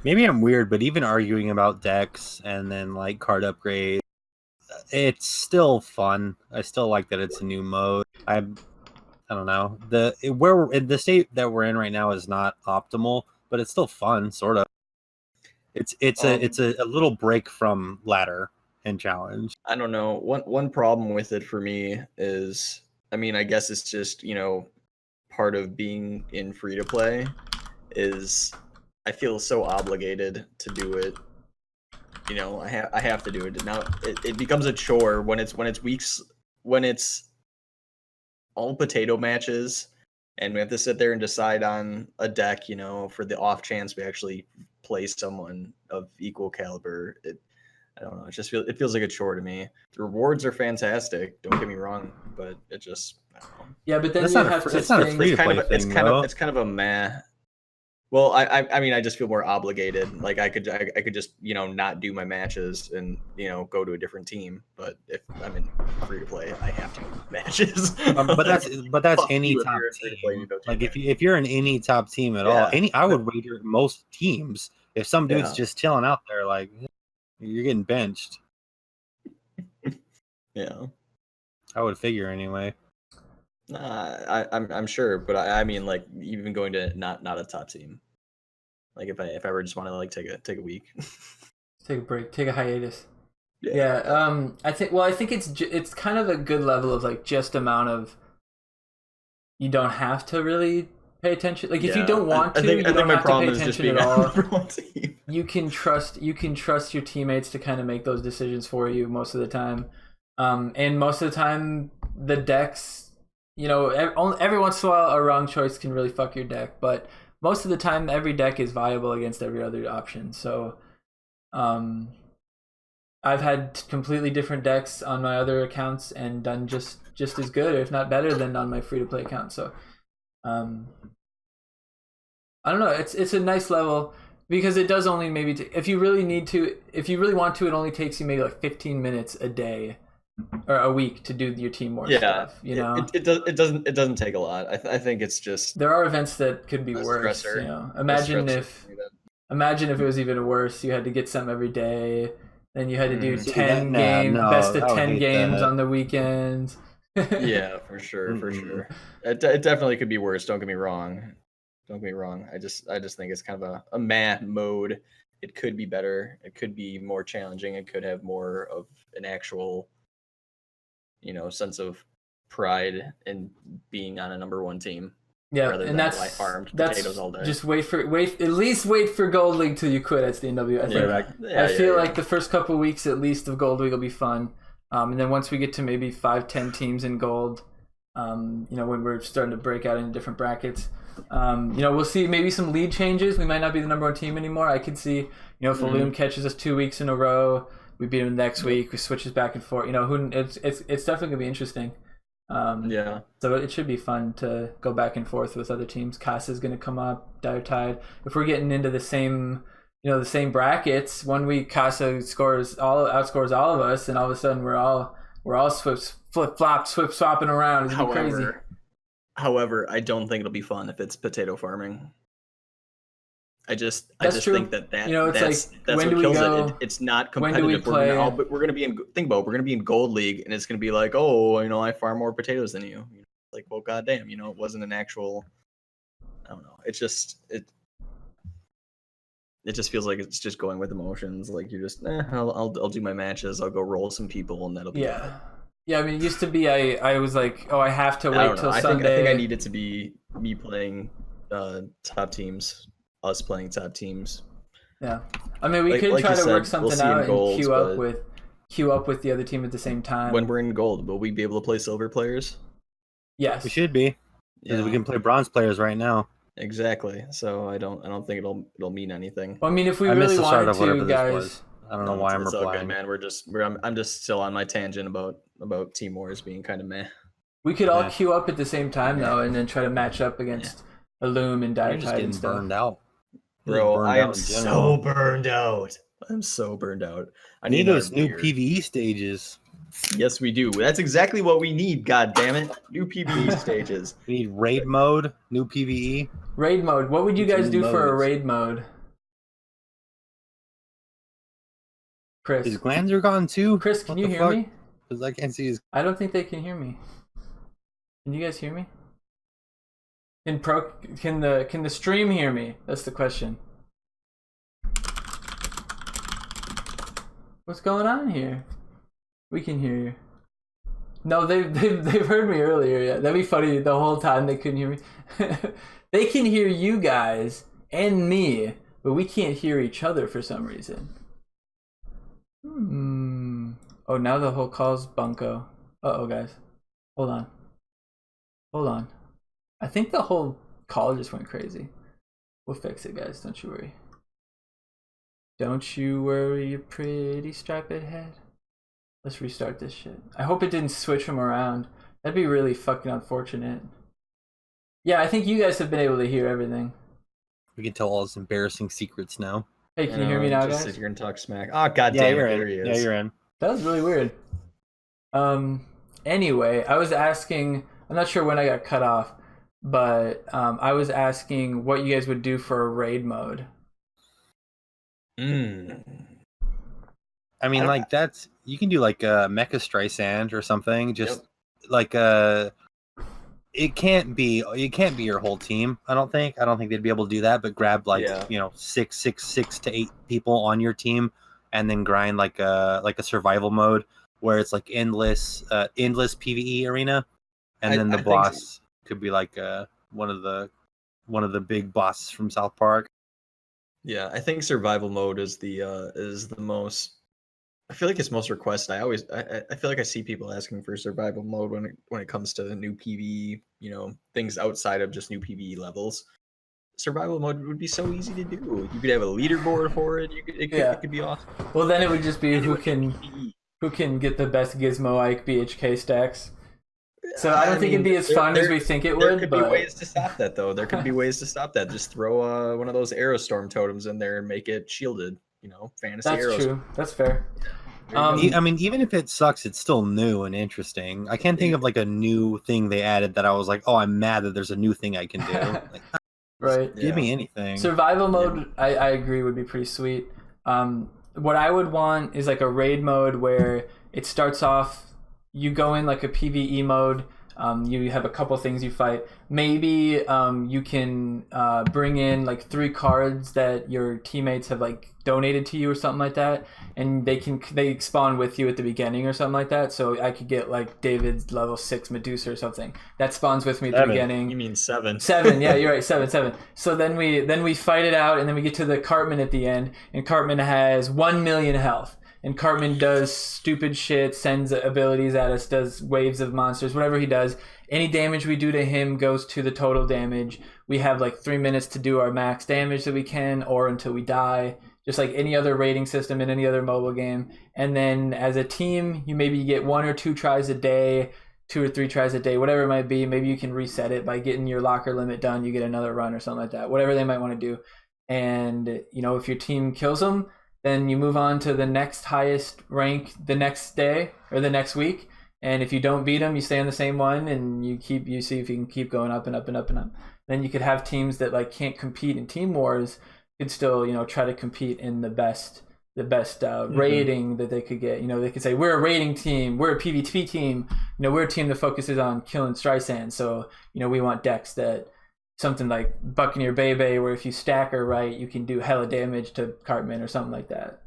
Maybe I'm weird, but even arguing about decks and then like card upgrades, it's still fun. I still like that it's a new mode. I don't know. The state that we're in right now is not optimal, but it's still fun, sort of. It's a little break from ladder and challenge. I don't know. One problem with it for me is, I mean, I guess it's just, part of being in free to play is I feel so obligated to do it. I have to do it. Now it becomes a chore when it's weeks, when it's all potato matches and we have to sit there and decide on a deck, for the off chance we actually play someone of equal caliber. I don't know. It feels like a chore to me. The rewards are fantastic. Don't get me wrong, but it just, I don't know. Yeah, but then it's you not have to. It's not a free to play thing. It's kind of a meh. Well, I mean, I just feel more obligated. Like I could just, not do my matches and, go to a different team. But if I'm in free to play, I have to do matches. But that's any top team. Like if you're in any top team at all, I would wager most teams. If some dude's just chilling out there, like you're getting benched. Yeah, I would figure anyway. I'm sure, but I mean, like even going to not a top team. Like if I ever just want to like take a week, take a break, take a hiatus. Yeah. I think it's kind of a good level of like just amount of. You don't have to really pay attention. Like if you don't want to, you don't have to pay attention at all. You can trust your teammates to kind of make those decisions for you most of the time. And most of the time the decks, every once in a while a wrong choice can really fuck your deck, but most of the time every deck is viable against every other option. So I I've had completely different decks on my other accounts and done just as good, if not better, than on my free to play account. So, I don't know. It's a nice level because it does only maybe if you really want to, it only takes you maybe like 15 minutes a day or a week to do your team more stuff. You know, it doesn't take a lot. I think it's just there are events that could be worse. stressor. You know, imagine if it was even worse. You had to get some every day. Then you had to do 10 games, best of 10 games on the weekends. Yeah, for sure. It definitely could be worse. Don't get me wrong. I just think it's kind of a meh mode. It could be better. It could be more challenging. It could have more of an actual, sense of pride in being on a number one team. Yeah, rather and than I farmed potatoes all day. Just at least wait for Gold League till you quit SDNW. I feel like the first couple of weeks at least of Gold League will be fun, and then once we get to maybe 5-10 teams in Gold, when we're starting to break out into different brackets, we'll see maybe some lead changes. We might not be the number one team anymore. I could see, if Loom catches us 2 weeks in a row, we beat him the next week. We switches back and forth. It's definitely gonna be interesting. So it should be fun to go back and forth with other teams. Casa's going to come up, Dire Tide. If we're getting into the same brackets, 1 week Casa outscores all of us, and all of a sudden we're all flip swapping around. It's crazy. However, I don't think it'll be fun if it's potato farming. I just think that's what kills it. It's not competitive. We're gonna be in Gold League, and it's gonna be like, I farm more potatoes than you. Like, well, goddamn, it wasn't an actual. I don't know. It just feels like it's just going with emotions. Like you're just, I'll do my matches. I'll go roll some people, and that'll be it. Yeah, I mean, it used to be I was like, I have to wait till Sunday. I think I need it to be me playing top teams. Us playing top teams. Yeah, I mean, we could try to work something out and queue up with the other team at the same time. When we're in Gold, will we be able to play silver players? Yes, we should be. Yeah, we can play bronze players right now. Exactly. So I don't think it'll mean anything. Well, I mean, if we really wanted to, guys. I don't know why I'm replying. Okay, man. I'm just still on my tangent about Team Wars being kind of meh. We could all queue up at the same time though, and then try to match up against Illum and Dire Tide and stuff. Burned out. Bro, I am so burned out. I'm so burned out. I need those new PvE stages. Yes, we do. That's exactly what we need. God damn it, new PvE stages. We need raid mode, new PvE. Raid mode. What would you guys do for a raid mode? Chris, is Glanzer gone too? Chris, can you hear me? Because I can't see his. I don't think they can hear me. Can you guys hear me? Can the stream hear me? That's the question. What's going on here? We can hear you. No, they've heard me earlier. Yeah, that'd be funny. The whole time they couldn't hear me. They can hear you guys and me, but we can't hear each other for some reason. Oh, now the whole call's bunko. Uh-oh, guys. Hold on. I think the whole call just went crazy. We'll fix it, guys. Don't you worry. Don't you worry, you pretty striped head. Let's restart this shit. I hope it didn't switch them around. That'd be really fucking unfortunate. Yeah, I think you guys have been able to hear everything. We can tell all his embarrassing secrets now. Hey, can you hear me now, guys? Sit here and talk smack. Oh, goddamn! There he is. Yeah, you're in. That was really weird. Anyway, I was asking. I'm not sure when I got cut off. But I was asking what you guys would do for a raid mode. I mean, like that's you can do like a Mecha Streisand or something. Just like it can't be your whole team. I don't think they'd be able to do that. But grab like 6 to 8 people on your team, and then grind like a survival mode where it's like endless PvE arena, and then the boss could be like one of the big bosses from South Park. Yeah, I think survival mode is the most. I feel like it's most requested. I feel like I see people asking for survival mode when it comes to new PvE, things outside of just new PvE levels. survival mode would be so easy to do. You could have a leaderboard for it. It could be awesome. Well, then it would just be who PvE. can get the best Gizmo Ike BHK stacks. So I don't think it'd be as fun as we think it would. There could be ways to stop that, though. There could be ways to stop that. Just throw one of those Aerostorm totems in there and make it shielded. Fantasy That's Aerostorm. true. That's fair. I mean, even if it sucks, it's still new and interesting. I can't think of like a new thing they added that I was like, oh, I'm mad that there's a new thing I can do. Like, right. Give me anything. Survival mode, I agree, would be pretty sweet. What I would want is like a raid mode where it starts off, you go in like a PvE mode. You have a couple things you fight. Maybe you can bring in like 3 cards that your teammates have like donated to you or something like that, and they spawn with you at the beginning or something like that. So I could get like David's level 6 Medusa or something that spawns with me at the beginning. You mean 7? 7, yeah, you're right, 7. So then we fight it out, and then we get to the Cartman at the end, and Cartman has 1 million health. And Cartman does stupid shit, sends abilities at us, does waves of monsters, whatever he does. Any damage we do to him goes to the total damage. We have like 3 minutes to do our max damage that we can, or until we die. Just like any other rating system in any other mobile game. And then as a team, you get 1 or 2 tries a day, 2 or 3 tries a day, whatever it might be. Maybe you can reset it by getting your locker limit done. You get another run or something like that. Whatever they might want to do. And, if your team kills them, then you move on to the next highest rank the next day or the next week. And if you don't beat them, you stay on the same one, and you see if you can keep going up and up and up and up. Then you could have teams that like can't compete in team wars, could still try to compete in the best rating that they could get. They could say, we're a rating team, we're a PvP team, we're a team that focuses on killing Streisand, so we want decks that something like Buccaneer Bebe, where if you stack her right, you can do hella damage to Cartman or something like that.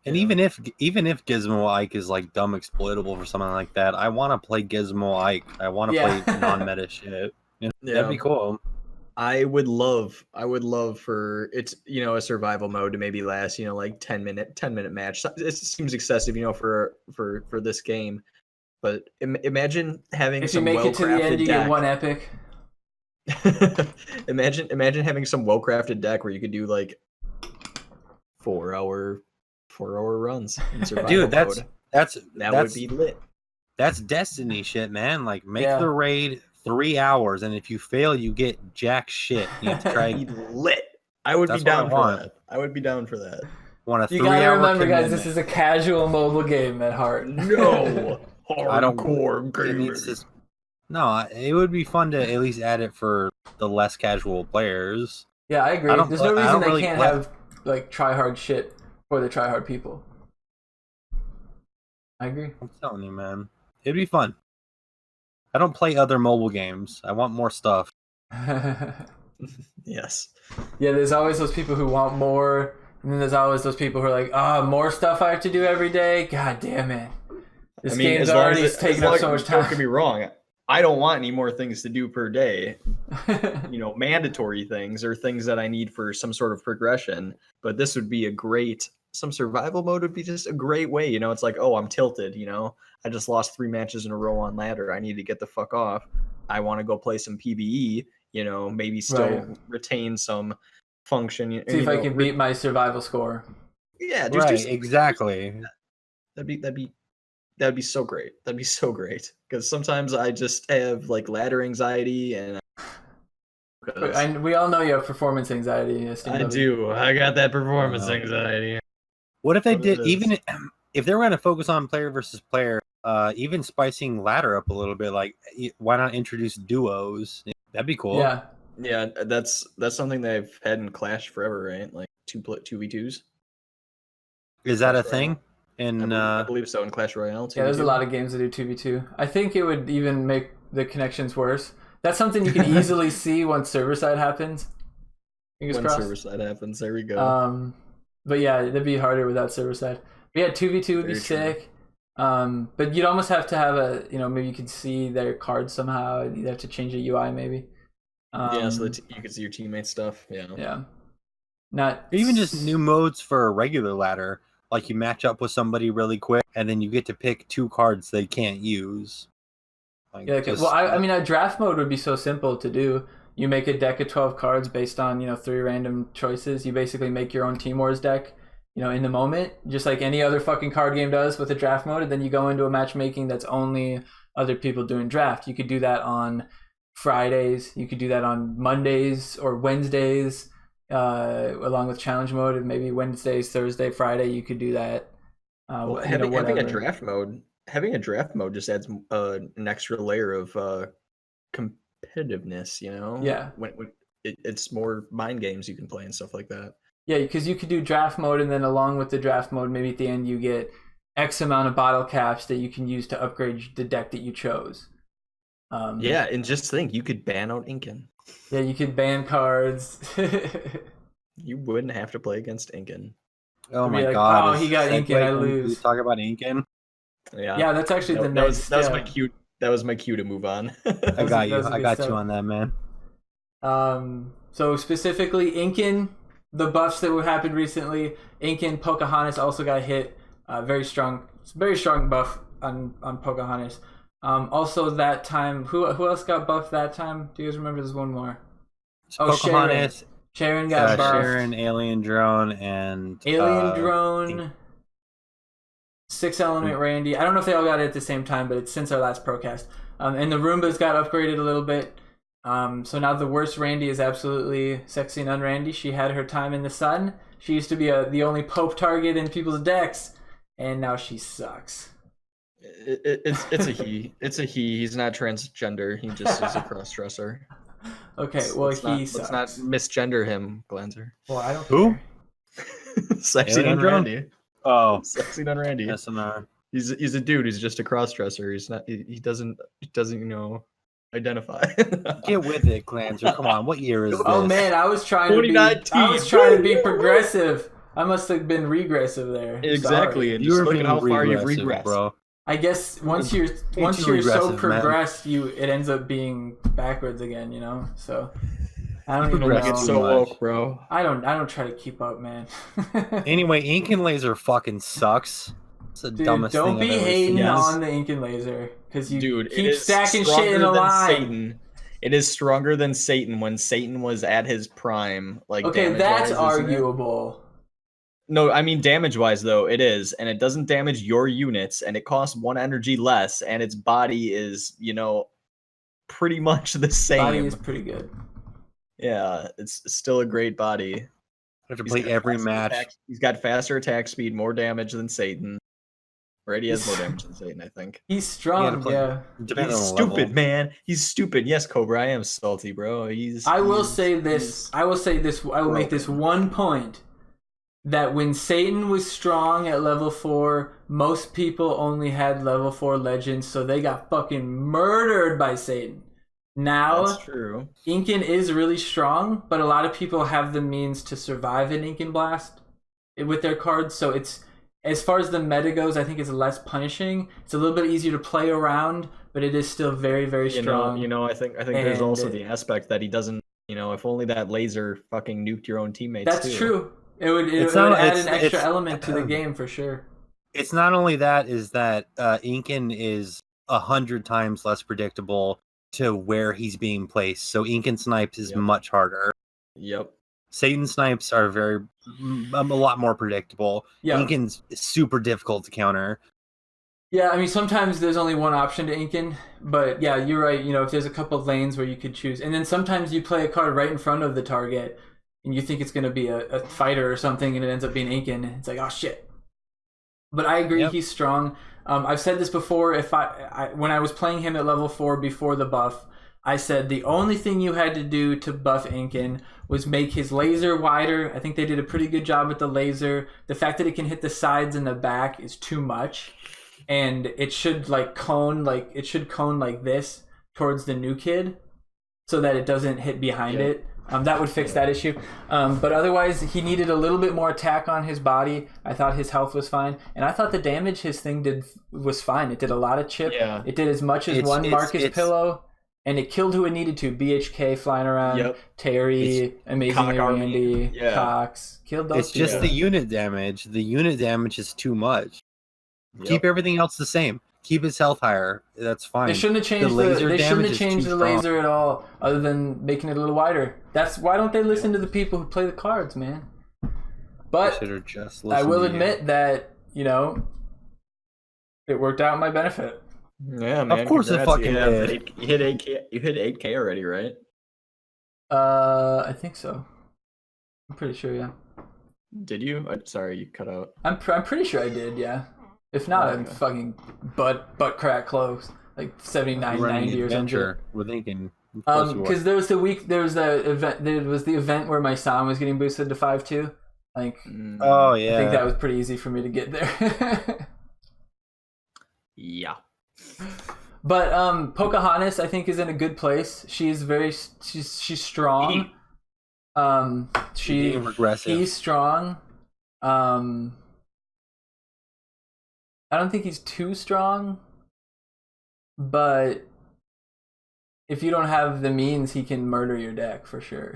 And even if Gizmo Ike is like dumb exploitable for something like that, I want to play Gizmo Ike. I want to play non-meta shit. That'd be cool. I would love for it's a survival mode to maybe last like 10 minute match. It seems excessive for this game, but imagine having if some you make it to the end, you get 1 epic. imagine having some well-crafted deck where you could do like 4-hour runs in survival Dude, that would be lit. That's Destiny shit, man. Like make the raid 3 hours, and if you fail, you get jack shit. You have to try. Lit. I would be down for that. I would be down for that. Want a you gotta remember, commitment. guys, this is a casual mobile game at heart. No, hardcore gamers. No, it would be fun to at least add it for the less casual players. Yeah, I agree. There's no reason they can't have like try hard shit for the try hard people. I agree. I'm telling you, man, it'd be fun. I don't play other mobile games. I want more stuff. Yes. Yeah, there's always those people who want more, and then there's always those people who are like, more stuff I have to do every day. God damn it. This game's already taking up so much time. Don't get me wrong. I don't want any more things to do per day. Mandatory things or things that I need for some sort of progression. But this would be some survival mode would be just a great way. It's like, oh, I'm tilted, I just lost 3 matches in a row on ladder. I need to get the fuck off. I want to go play some PvE, maybe still retain some function. See if I can beat my survival score. Yeah, exactly. That'd be so great. That'd be so great. Because sometimes I just have like ladder anxiety and we all know you have performance anxiety. SDNW. I do. I got that performance anxiety. What if they did, even if they were going to focus on player versus player, even spicing ladder up a little bit, like why not introduce duos? That'd be cool. Yeah, that's something they've had in Clash forever, right? Like 2v2s. Is that a thing? And I believe so in Clash Royale. 2v2. Yeah, there's a lot of games that do 2v2. I think it would even make the connections worse. That's something you can easily see once server side happens. Fingers crossed. Server side happens, there we go. But yeah, it'd be harder without server side. But yeah, 2v2 would be sick. But you'd almost have to have maybe you could see their cards somehow. You'd have to change the UI maybe. So that you could see your teammates' stuff. Yeah. Not even just new modes for a regular ladder. Like you match up with somebody really quick, and then you get to pick 2 cards they can't use. I mean, a draft mode would be so simple to do. You make a deck of 12 cards based on 3 random choices. You basically make your own Team Wars deck, in the moment, just like any other fucking card game does with a draft mode. And then you go into a matchmaking that's only other people doing draft. You could do that on Fridays. You could do that on Mondays or Wednesdays, along with challenge mode, and maybe Wednesdays, Thursday, Friday. You could do that. Having a draft mode just adds an extra layer of competitiveness. Yeah. When it's more mind games you can play and stuff like that. Yeah, because you could do draft mode, and then along with the draft mode, maybe at the end you get X amount of bottle caps that you can use to upgrade the deck that you chose. Yeah, and just think, you could ban out Incan. Yeah, you could ban cards. You wouldn't have to play against Incan. Oh my like, god! oh, he got Incan, I lose. Talk about Incan. Yeah, that's actually that was my cue. That was my cue to move on. I got you. I got you on that, man. So specifically, Incan, the buffs that happened recently, Incan, Pocahontas also got hit. Very strong buff on Pocahontas. Also that time, who else got buffed that time? Do you guys remember? There's one more. Pocahontas. Sharon got buffed. Sharon, Alien Drone, and Drone. 6 Element Randy. I don't know if they all got it at the same time, but it's since our last Procast. And the Roombas got upgraded a little bit. So now the worst Randy is absolutely Sexy Nun Randy. She had her time in the sun. She used to be the only Pope target in people's decks, and now she sucks. It's a he. It's a he. He's not transgender. He just is a cross-dresser. Okay, well, sucks. Let's not misgender him, Glanzer. Well, I don't Who? Sexy Nun Randy. Oh, Sexy Nun Randy. SNR. He's a dude. He's just a cross-dresser. He's not. He doesn't identify. Get with it, Glanzer. Come on. What year is this? Oh man, I was trying to be progressive. I must have been regressive there. Exactly. Sorry. And just look at how far you've regressed, bro. I guess once you're so progressed, it ends up being backwards again, So I don't even know. Get so woke, bro. I don't try to keep up, man. Anyway, Incan Laser fucking sucks. It's the dumbest thing. Don't be hating on the Incan Laser because you keep stacking shit in a line. Satan. It is stronger than Satan when Satan was at his prime. Okay, that's arguable. No, I mean damage-wise though, it is, and it doesn't damage your units, and it costs 1 energy less, and its body is, pretty much the same. Body is pretty good. Yeah, it's still a great body. I have to play every match. He's got faster attack speed, more damage than Satan. Right, he has more damage than Satan, I think. He's strong, yeah. He's stupid, man. He's stupid. Yes, Cobra, I am salty, bro. I will make this one point. That when Satan was strong at level 4, most people only had level 4 legends, so they got fucking murdered by Satan. Now, that's true. Incan is really strong, but a lot of people have the means to survive an Incan blast with their cards, so it's, as far as the meta goes, I think it's less punishing. It's a little bit easier to play around, but it is still very, very strong. I think there's also the aspect that he doesn't, if only that laser fucking nuked your own teammates. That's true. It would add an extra element to the game for sure. It's not only that, is that Incan is 100 times less predictable to where he's being placed. So Incan snipes is much harder. Yep. Satan snipes are a lot more predictable. Yeah. Incan's super difficult to counter. Yeah, I mean, sometimes there's only one option to Incan, but yeah, you're right. If there's a couple of lanes where you could choose, and then sometimes you play a card right in front of the target, and you think it's going to be a fighter or something, and it ends up being Incan. It's like, oh shit. But I agree, he's strong. I've said this before. When I was playing him at level 4 before the buff, I said the only thing you had to do to buff Incan was make his laser wider. I think they did a pretty good job with the laser. The fact that it can hit the sides and the back is too much, and it should cone like this towards the new kid, so that it doesn't hit behind it. That would fix that issue. But otherwise, he needed a little bit more attack on his body. I thought his health was fine. And I thought the damage his thing did was fine. It did a lot of chip. Yeah. It did as much as one Marcus Pillow. And it killed who it needed to. BHK flying around. Terry, Amazingly Randy, Cox. Killed those It's just the unit damage. The unit damage is too much. Keep everything else the same. keep his health higher. That's fine. They shouldn't have changed the laser at all, other than making it a little wider. Why don't they listen to the people who play the cards, man? But I will admit that, you know, it worked out in my benefit. Yeah, man. Of course it fucking did. You hit 8K. You hit 8K already, right? I think so. I'm pretty sure, yeah. Did you? Sorry, you cut out. I'm pretty sure I did, yeah. If not, I'm fucking butt crack close, like 79, 90 or something. With Incan. Because there was the event. There was the event where my sound was getting boosted to 5.2. Like, oh yeah, I think that was pretty easy for me to get there. Yeah. But Pocahontas, I think, is in a good place. She's strong. He's strong. I don't think he's too strong, but if you don't have the means, he can murder your deck for sure.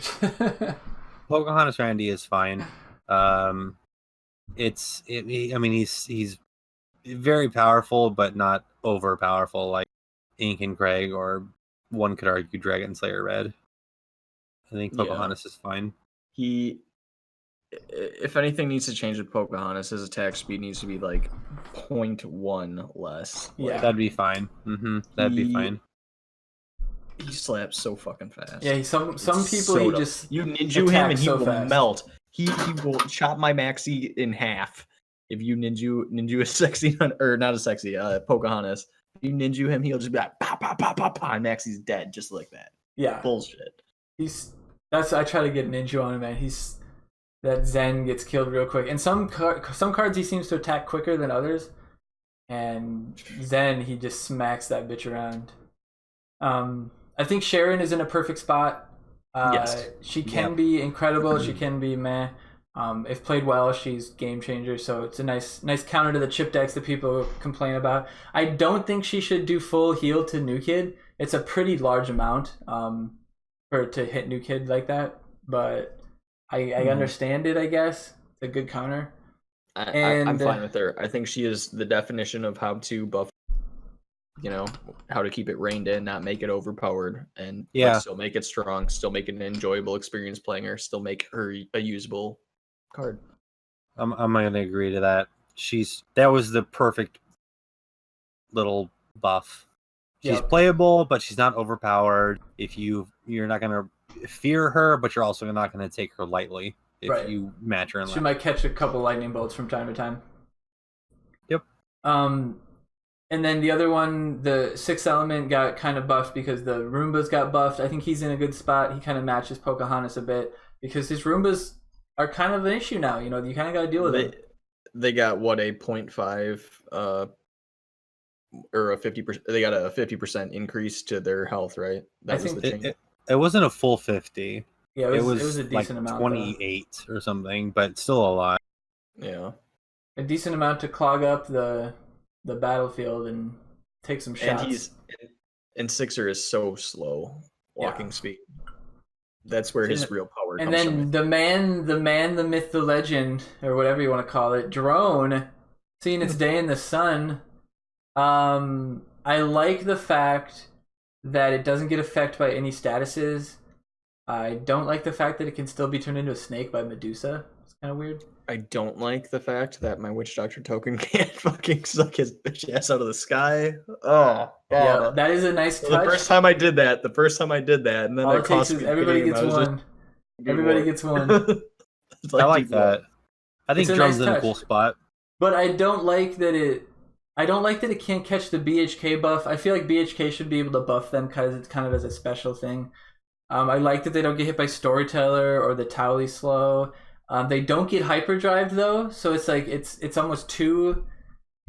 Pocahontas Randy is fine. I mean, he's very powerful, but not over powerful like Incan Craig, or one could argue Dragon Slayer Red. I think Pocahontas is fine. If anything needs to change with Pocahontas, his attack speed needs to be like 0.1 less. Yeah, that'd be fine. That'd be fine. He slaps so fucking fast. Yeah, some people he just you ninja him and he will melt. He will chop my maxi in half. If you ninja a sexy or not a sexy Pocahontas, if you ninja him, he'll just be like pa pa pa pa pa, and Maxi's dead just like that. Yeah, bullshit. I try to get ninja on him, man. That Zen gets killed real quick, and some cards he seems to attack quicker than others, and Zen he just smacks that bitch around. I think Sharon is in a perfect spot. Yes, she can be incredible. She can be meh. If played well, she's game changer. So it's a nice counter to the chip decks that people complain about. I don't think she should do full heal to New Kid. It's a pretty large amount for to hit New Kid like that, but I understand it, I guess. It's a good counter. I'm fine with her. I think she is the definition of how to buff, you know, how to keep it reined in, not make it overpowered, and still make it strong, still make it an enjoyable experience playing her, still make her a usable card. I'm going to agree to that. That was the perfect little buff. She's playable, but she's not overpowered. If you're not going to fear her, but you're also not going to take her lightly if you match her in she might catch a couple lightning bolts from time to time. Yep. And then the other one, the sixth element, got kind of buffed because the Roombas got buffed. I think he's in a good spot. He kind of matches Pocahontas a bit because his Roombas are kind of an issue now. You know, you kind of got to deal with it. They got what, a 0.5 or a 50%. They got a 50% increase to their health, right? That was the change. It wasn't a full 50. Yeah, it was a decent amount. 28 or something, but still a lot. Yeah, a decent amount to clog up the battlefield and take some shots. And Sixer is so slow walking speed. That's where his real power comes from. And then the man, the myth, the legend, or whatever you want to call it, Drone, seeing its day in the sun. I like the fact that it doesn't get affected by any statuses. I don't like the fact that it can still be turned into a snake by Medusa. It's kind of weird. I don't like the fact that my Witch Doctor token can't fucking suck his bitch ass out of the sky. Oh, yeah, that is a nice touch. The first time I did that, and then it cost me. Everybody gets one. Everybody gets one. I like that. I think Drum's in a cool spot. But I don't like that it. I don't like that it can't catch the BHK buff. I feel like BHK should be able to buff them because it's kind of as a special thing. I like that they don't get hit by Storyteller or the Towley Slow. They don't get hyperdrive though, so it's like it's almost too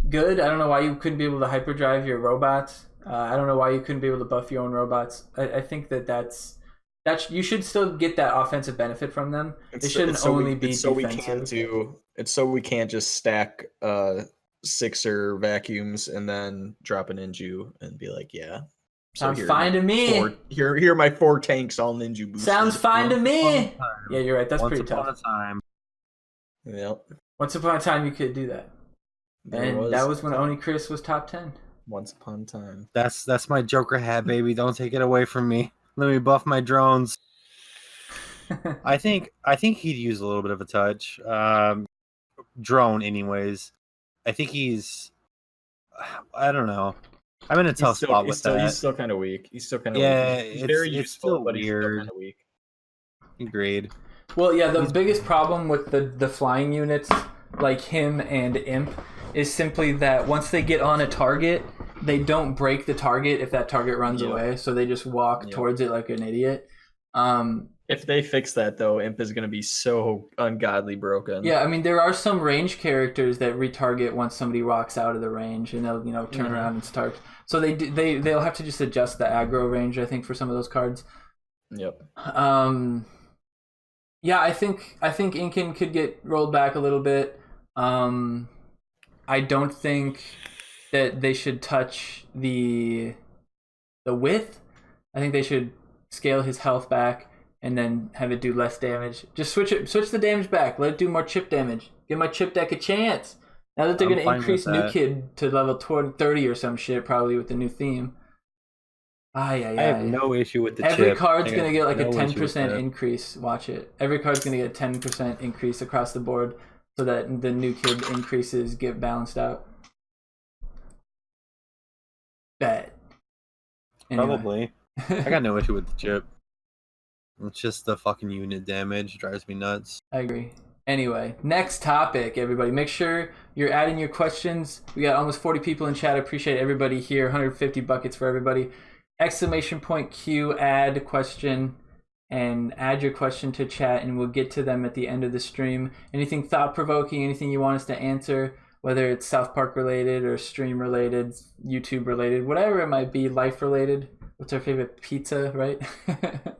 good. I don't know why you couldn't be able to hyperdrive your robots. I don't know why you couldn't be able to buff your own robots. I think that's you should still get that offensive benefit from them. They shouldn't only be defensive. It's so we can't just stack Sixer vacuums and then drop an Ninju and be like, yeah. Sounds fine to me. Here are my 4 tanks all Ninja boosted. Sounds fine to me. Yeah, you're right. That's pretty tough. Once upon a time. Yep. Once upon a time, you could do that. And that was when OniChris was top 10. Once upon a time. That's my Joker hat, baby. Don't take it away from me. Let me buff my drones. I think he'd use a little bit of a touch. Drone, anyways. I think I don't know. I'm in a tough spot with that. He's still kind of weak. He's still kind of weak. He's very it's useful, still but weird. he's still kind of weak. Agreed. Well, yeah, the biggest problem with the flying units, like him and Imp, is simply that once they get on a target, they don't break the target if that target runs away, so they just walk towards it like an idiot. If they fix that, though, Imp is going to be so ungodly broken. Yeah, I mean, there are some range characters that retarget once somebody walks out of the range, and they'll turn around and start. So they'll have to just adjust the aggro range, I think, for some of those cards. Yep. Yeah, I think Incan could get rolled back a little bit. I don't think that they should touch the width. I think they should scale his health back and then have it do less damage. Just switch the damage back. Let it do more chip damage. Give my chip deck a chance. Now that they're going to increase New Kid to level 30 or some shit, probably with the new theme. I have no issue with the chip. Every card's going to get like a 10% increase. Watch it. Every card's going to get a 10% increase across the board so that the New Kid increases get balanced out. Bet. Anyway. Probably. I got no issue with the chip. It's just the fucking unit damage drives me nuts. I agree. Anyway, next topic, everybody. Make sure you're adding your questions. We got almost 40 people in chat. I appreciate everybody here. 150 buckets for everybody. !Q, add question, and add your question to chat, and we'll get to them at the end of the stream. Anything thought-provoking, anything you want us to answer, whether it's South Park related or stream related, YouTube related, whatever it might be, life related. What's our favorite pizza, right?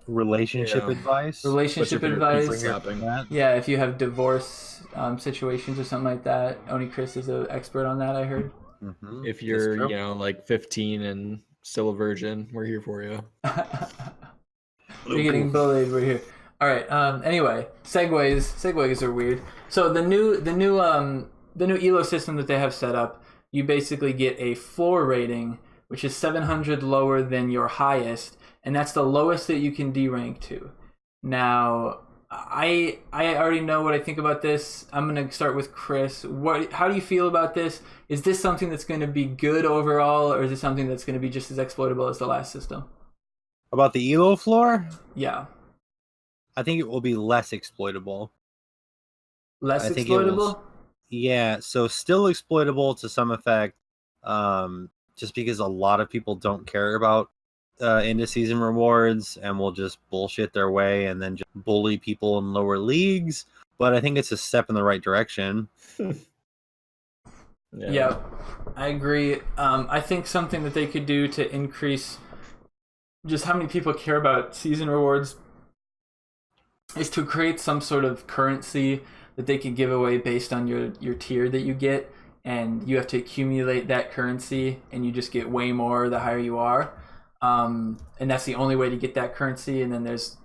Relationship advice. Relationship advice. Yeah, if you have divorce situations or something like that. OniChris is an expert on that, I heard. Mm-hmm. If you're, like 15 and still a virgin, we're here for you. You're getting bullied, we're here. All right. Anyway, segues are weird. So the new ELO system that they have set up, you basically get a floor rating, which is 700 lower than your highest, and that's the lowest that you can D-rank to. Now, I already know what I think about this. I'm going to start with Chris. How do you feel about this? Is this something that's going to be good overall, or is it something that's going to be just as exploitable as the last system? About the ELO floor? Yeah. I think it will be less exploitable. Less exploitable? Yeah, so still exploitable to some effect, just because a lot of people don't care about end-of-season rewards and will just bullshit their way and then just bully people in lower leagues. But I think it's a step in the right direction. Yeah, I agree. I think something that they could do to increase just how many people care about season rewards is to create some sort of currency that they could give away based on your tier that you get, and you have to accumulate that currency, and you just get way more the higher you are. And that's the only way to get that currency, and then there's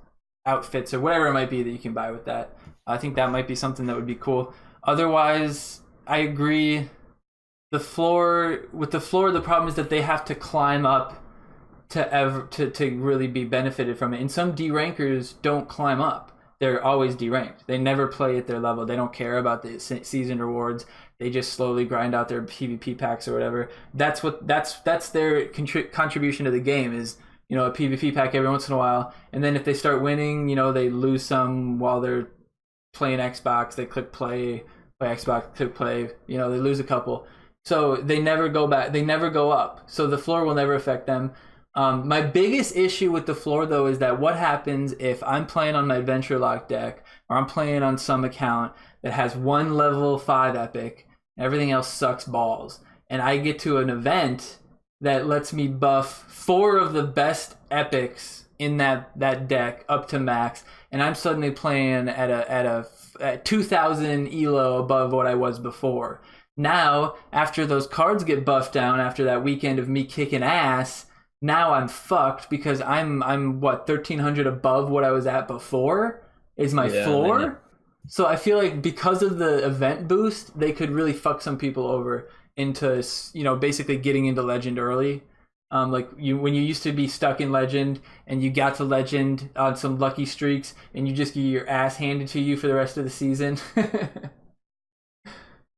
outfits or whatever it might be that you can buy with that. I think that might be something that would be cool. Otherwise, I agree. The floor, the problem is that they have to climb up to really be benefited from it. And some D-rankers don't climb up. They're always D-ranked. They never play at their level. They don't care about the season rewards. They just slowly grind out their PvP packs or whatever. That's their contribution to the game is, a PvP pack every once in a while. And then if they start winning, they lose some while they're playing Xbox. They click play Xbox, click play. They lose a couple. So they never go back. They never go up. So the floor will never affect them. My biggest issue with the floor, though, is that what happens if I'm playing on my Adventure Lock deck, or I'm playing on some account that has one level 5 epic, and everything else sucks balls, and I get to an event that lets me buff 4 of the best epics in that deck up to max, and I'm suddenly playing at 2,000 elo above what I was before. Now, after those cards get buffed down after that weekend of me kicking ass, now I'm fucked because I'm 1,300 above what I was at before is my floor. Man. So I feel like because of the event boost, they could really fuck some people over into, you know, basically getting into Legend early. Like when you used to be stuck in Legend and you got to Legend on some lucky streaks and you just get your ass handed to you for the rest of the season.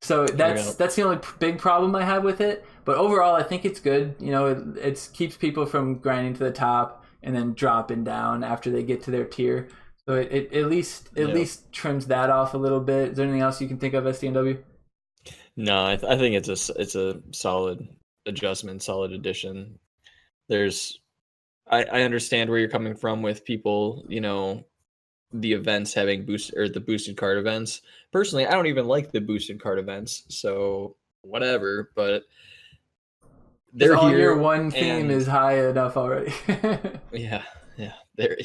So that's the only big problem I have with it. But overall, I think it's good. You know, it keeps people from grinding to the top and then dropping down after they get to their tier. So it at least trims that off a little bit. Is there anything else you can think of, SDNW? No, I think it's a solid adjustment, solid addition. I understand where you're coming from with people, you know, the events having the boosted card events. Personally, I don't even like the boosted card events, so whatever. But they're all here. Your one theme is high enough already. They're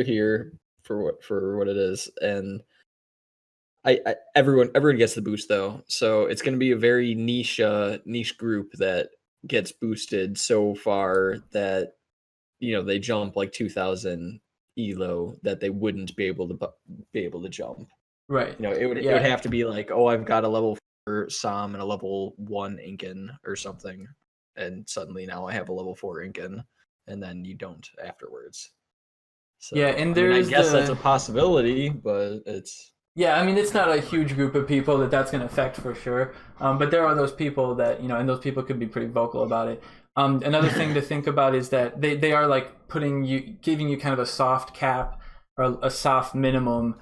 here for what it is, and everyone gets the boost though, so it's going to be a very niche group that gets boosted so far that, you know, they jump like 2,000 elo that they wouldn't be able to jump. Right. You know, it would have to be like, oh, I've got a level 4 Som and a level 1 Incan or something, and suddenly now I have a level 4 Incan, and then you don't afterwards. So, yeah, and I guess that's a possibility, but it's... Yeah, I mean, it's not a huge group of people that's going to affect for sure. But there are those people that, you know, and those people could be pretty vocal about it. Another thing to think about is that they are like giving you kind of a soft cap or a soft minimum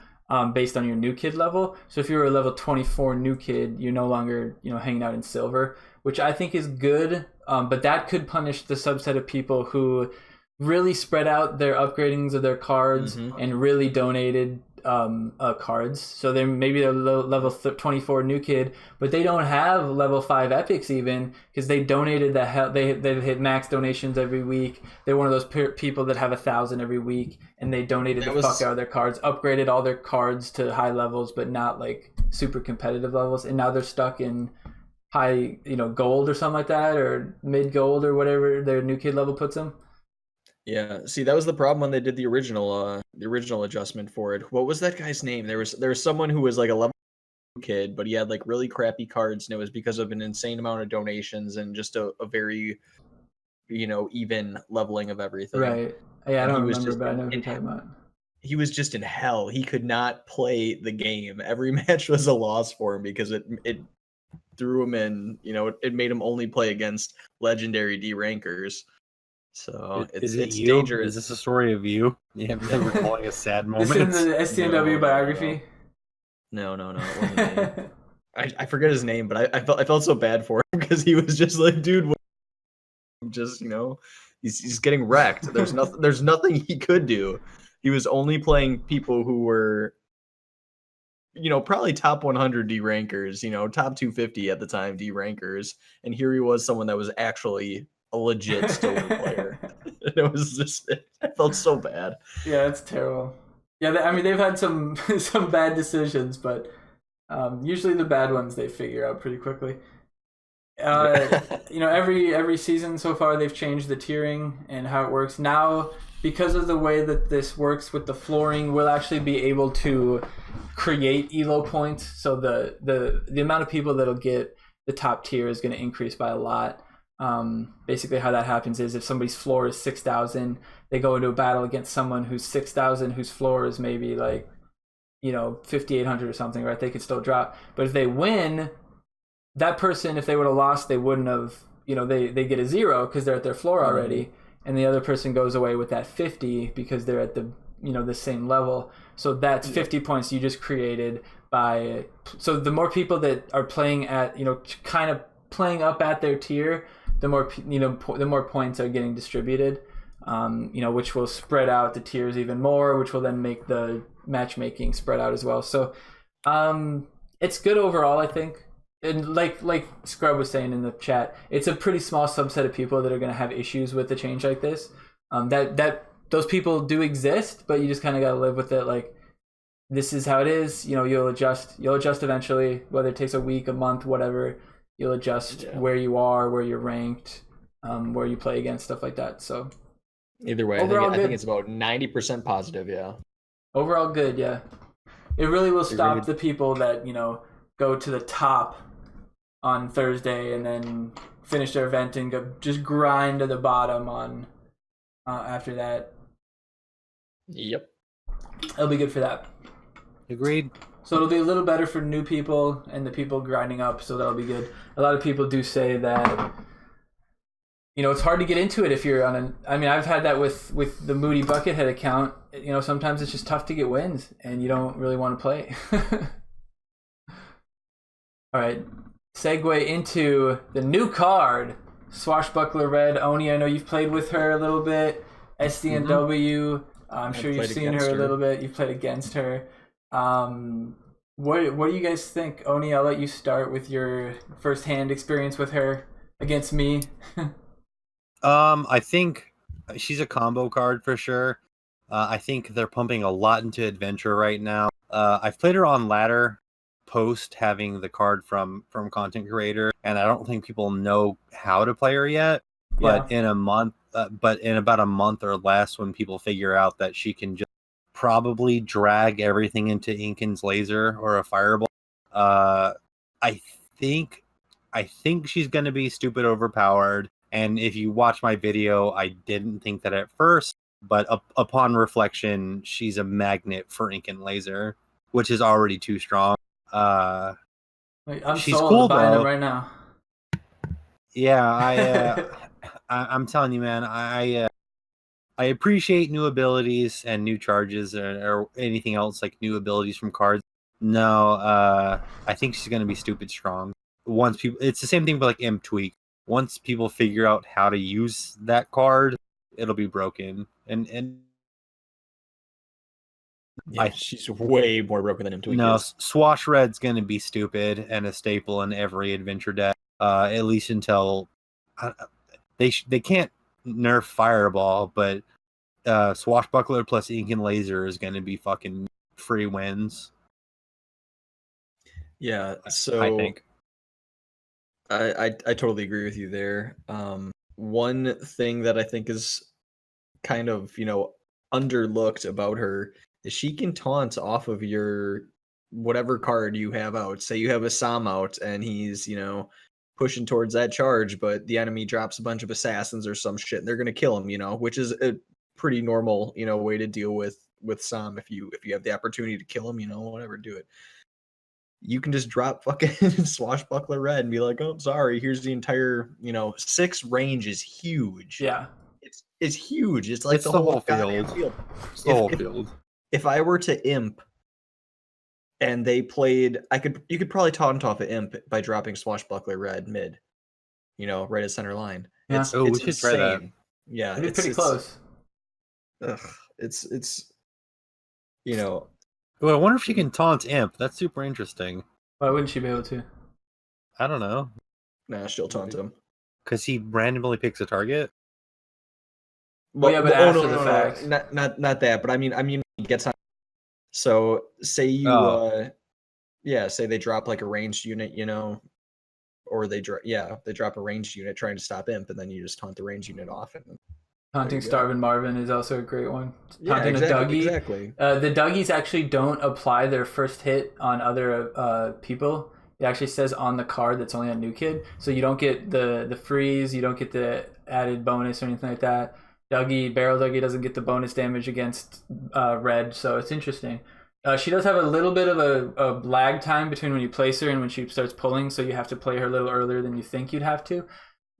based on your new kid level. So if you're a level 24 new kid, you're no longer, you know, hanging out in silver, which I think is good. But that could punish the subset of people who really spread out their upgradings of their cards and really donated cards. So maybe they're level 24 new kid, but they don't have level 5 epics even because they donated the hell. They hit max donations every week. They're one of those people that have 1,000 every week, and they donated the fuck out of their cards, upgraded all their cards to high levels, but not like super competitive levels. And now they're stuck in high, you know, gold or something like that, or mid gold or whatever their new kid level puts them. Yeah, see, that was the problem when they did the original adjustment for it. What was that guy's name? There was someone who was like a level kid, but he had like really crappy cards, and it was because of an insane amount of donations and just a very, you know, even leveling of everything. Right. Yeah, I don't remember, but I know what you're talking about. He was just in hell. He could not play the game. Every match was a loss for him because it threw him in. You know, it made him only play against legendary D rankers. So it's dangerous. Is this a story of you? Yeah, I'm recalling a sad moment. This is in the SDNW biography. No. It wasn't I forget his name, but I felt so bad for him because he was just like, dude, just, you know, he's getting wrecked. There's nothing he could do. He was only playing people who were, you know, probably top 100 D rankers, you know, top 250 at the time D rankers, and here he was, someone that was actually a legit silver player. It was just, I felt so bad. Yeah, it's terrible. Yeah, I mean, they've had some bad decisions, but usually the bad ones they figure out pretty quickly. You know, every season so far they've changed the tiering and how it works. Now, because of the way that this works with the flooring, we'll actually be able to create elo points. So the amount of people that'll get the top tier is going to increase by a lot. Basically how that happens is if somebody's floor is 6,000, they go into a battle against someone who's 6,000 whose floor is maybe like, you know, 5,800 or something, right? They could still drop. But if they win, that person, if they would have lost, they wouldn't have, you know, they get a 0 because they're at their floor already. And the other person goes away with that 50 because they're at the, you know, the same level. So that's 50 points you just created by, so the more people that are playing at, you know, kind of playing up at their tier, the more, you know, the more points are getting distributed, you know, which will spread out the tiers even more, which will then make the matchmaking spread out as well. So it's good overall, I think. And like Scrub was saying in the chat, it's a pretty small subset of people that are going to have issues with a change like this. That those people do exist, but you just kind of got to live with it. Like, this is how it is. You know, you'll adjust eventually, whether it takes a week, a month, whatever. You'll adjust where you are, where you're ranked, where you play against, stuff like that. So either way, I think it's about 90% positive. Yeah. Overall good. Yeah. It really will stop the people that, you know, go to the top on Thursday, and then finish their event and go just grind to the bottom on after that. Yep. It'll be good for that. Agreed. So it'll be a little better for new people and the people grinding up, so that'll be good. A lot of people do say that, you know, it's hard to get into it if you're on an... I mean, I've had that with the Moody Buckethead account. You know, sometimes it's just tough to get wins, and you don't really want to play. All right, segue into the new card, Swashbuckler Red. Oni, I know you've played with her a little bit. SDNW, I'm sure you've seen her a little bit. You've played against her. What do you guys think? Oni, I'll let you start with your first-hand experience with her against me. I think she's a combo card for sure. I think they're pumping a lot into Adventure right now. I've played her on ladder post having the card from content creator, and I don't think people know how to play her yet. But in about a month or less, when people figure out that she can just probably drag everything into Incan's laser or a fireball, I think she's going to be stupid overpowered. And if you watch my video, I didn't think that at first, but upon reflection, she's a magnet for Incan laser, which is already too strong. I'm she's sold. cool, buying though. it right now. Yeah, I'm telling you, man. I appreciate new abilities and new charges or anything else like new abilities from cards. No, I think she's gonna be stupid strong. Once people, it's the same thing, but like Imp Tweak. Once people figure out how to use that card, it'll be broken. And yeah, she's way more broken than Imp Tweak is. Swash Red's gonna be stupid and a staple in every Adventure deck. At least until they can't nerf Fireball, but Swashbuckler plus Incan Laser is going to be fucking free wins. Yeah, so I think I totally agree with you there. One thing that I think is kind of, you know, underlooked about her is she can taunt off of your whatever card you have out. Say you have a Sam out and he's, you know, pushing towards that charge, but the enemy drops a bunch of assassins or some shit and they're going to kill him, you know, which is a pretty normal, you know, way to deal with Sam. If you have the opportunity to kill him, you know, whatever, do it. You can just drop fucking Swashbuckler Red and be like, oh, sorry, here's the entire, you know, 6 range is huge. Yeah. It's huge. It's like it's the whole field. It's the whole field. If I were to Imp and they played, you could probably taunt off an Imp by dropping Swashbuckler Red mid, you know, right at center line. Yeah. It's we should try that. Yeah, It'd be pretty close. It's you know. Well, I wonder if she can taunt Imp. That's super interesting. Why wouldn't she be able to? I don't know. Nah, she'll taunt him. Because he randomly picks a target? Well, yeah, but after the fact. Not that, but I mean he gets on. So say you say they drop like a ranged unit, you know, or they drop a ranged unit trying to stop Imp, and then you just taunt the ranged unit off. And Taunting Starvin' Marvin is also a great one. Taunting a Dougie. Exactly. The Dougies actually don't apply their first hit on other people. It actually says on the card that's only on New Kid, so you don't get the freeze, you don't get the added bonus or anything like that. Barrel Dougie doesn't get the bonus damage against red, so it's interesting. She does have a little bit of a lag time between when you place her and when she starts pulling, so you have to play her a little earlier than you think you'd have to.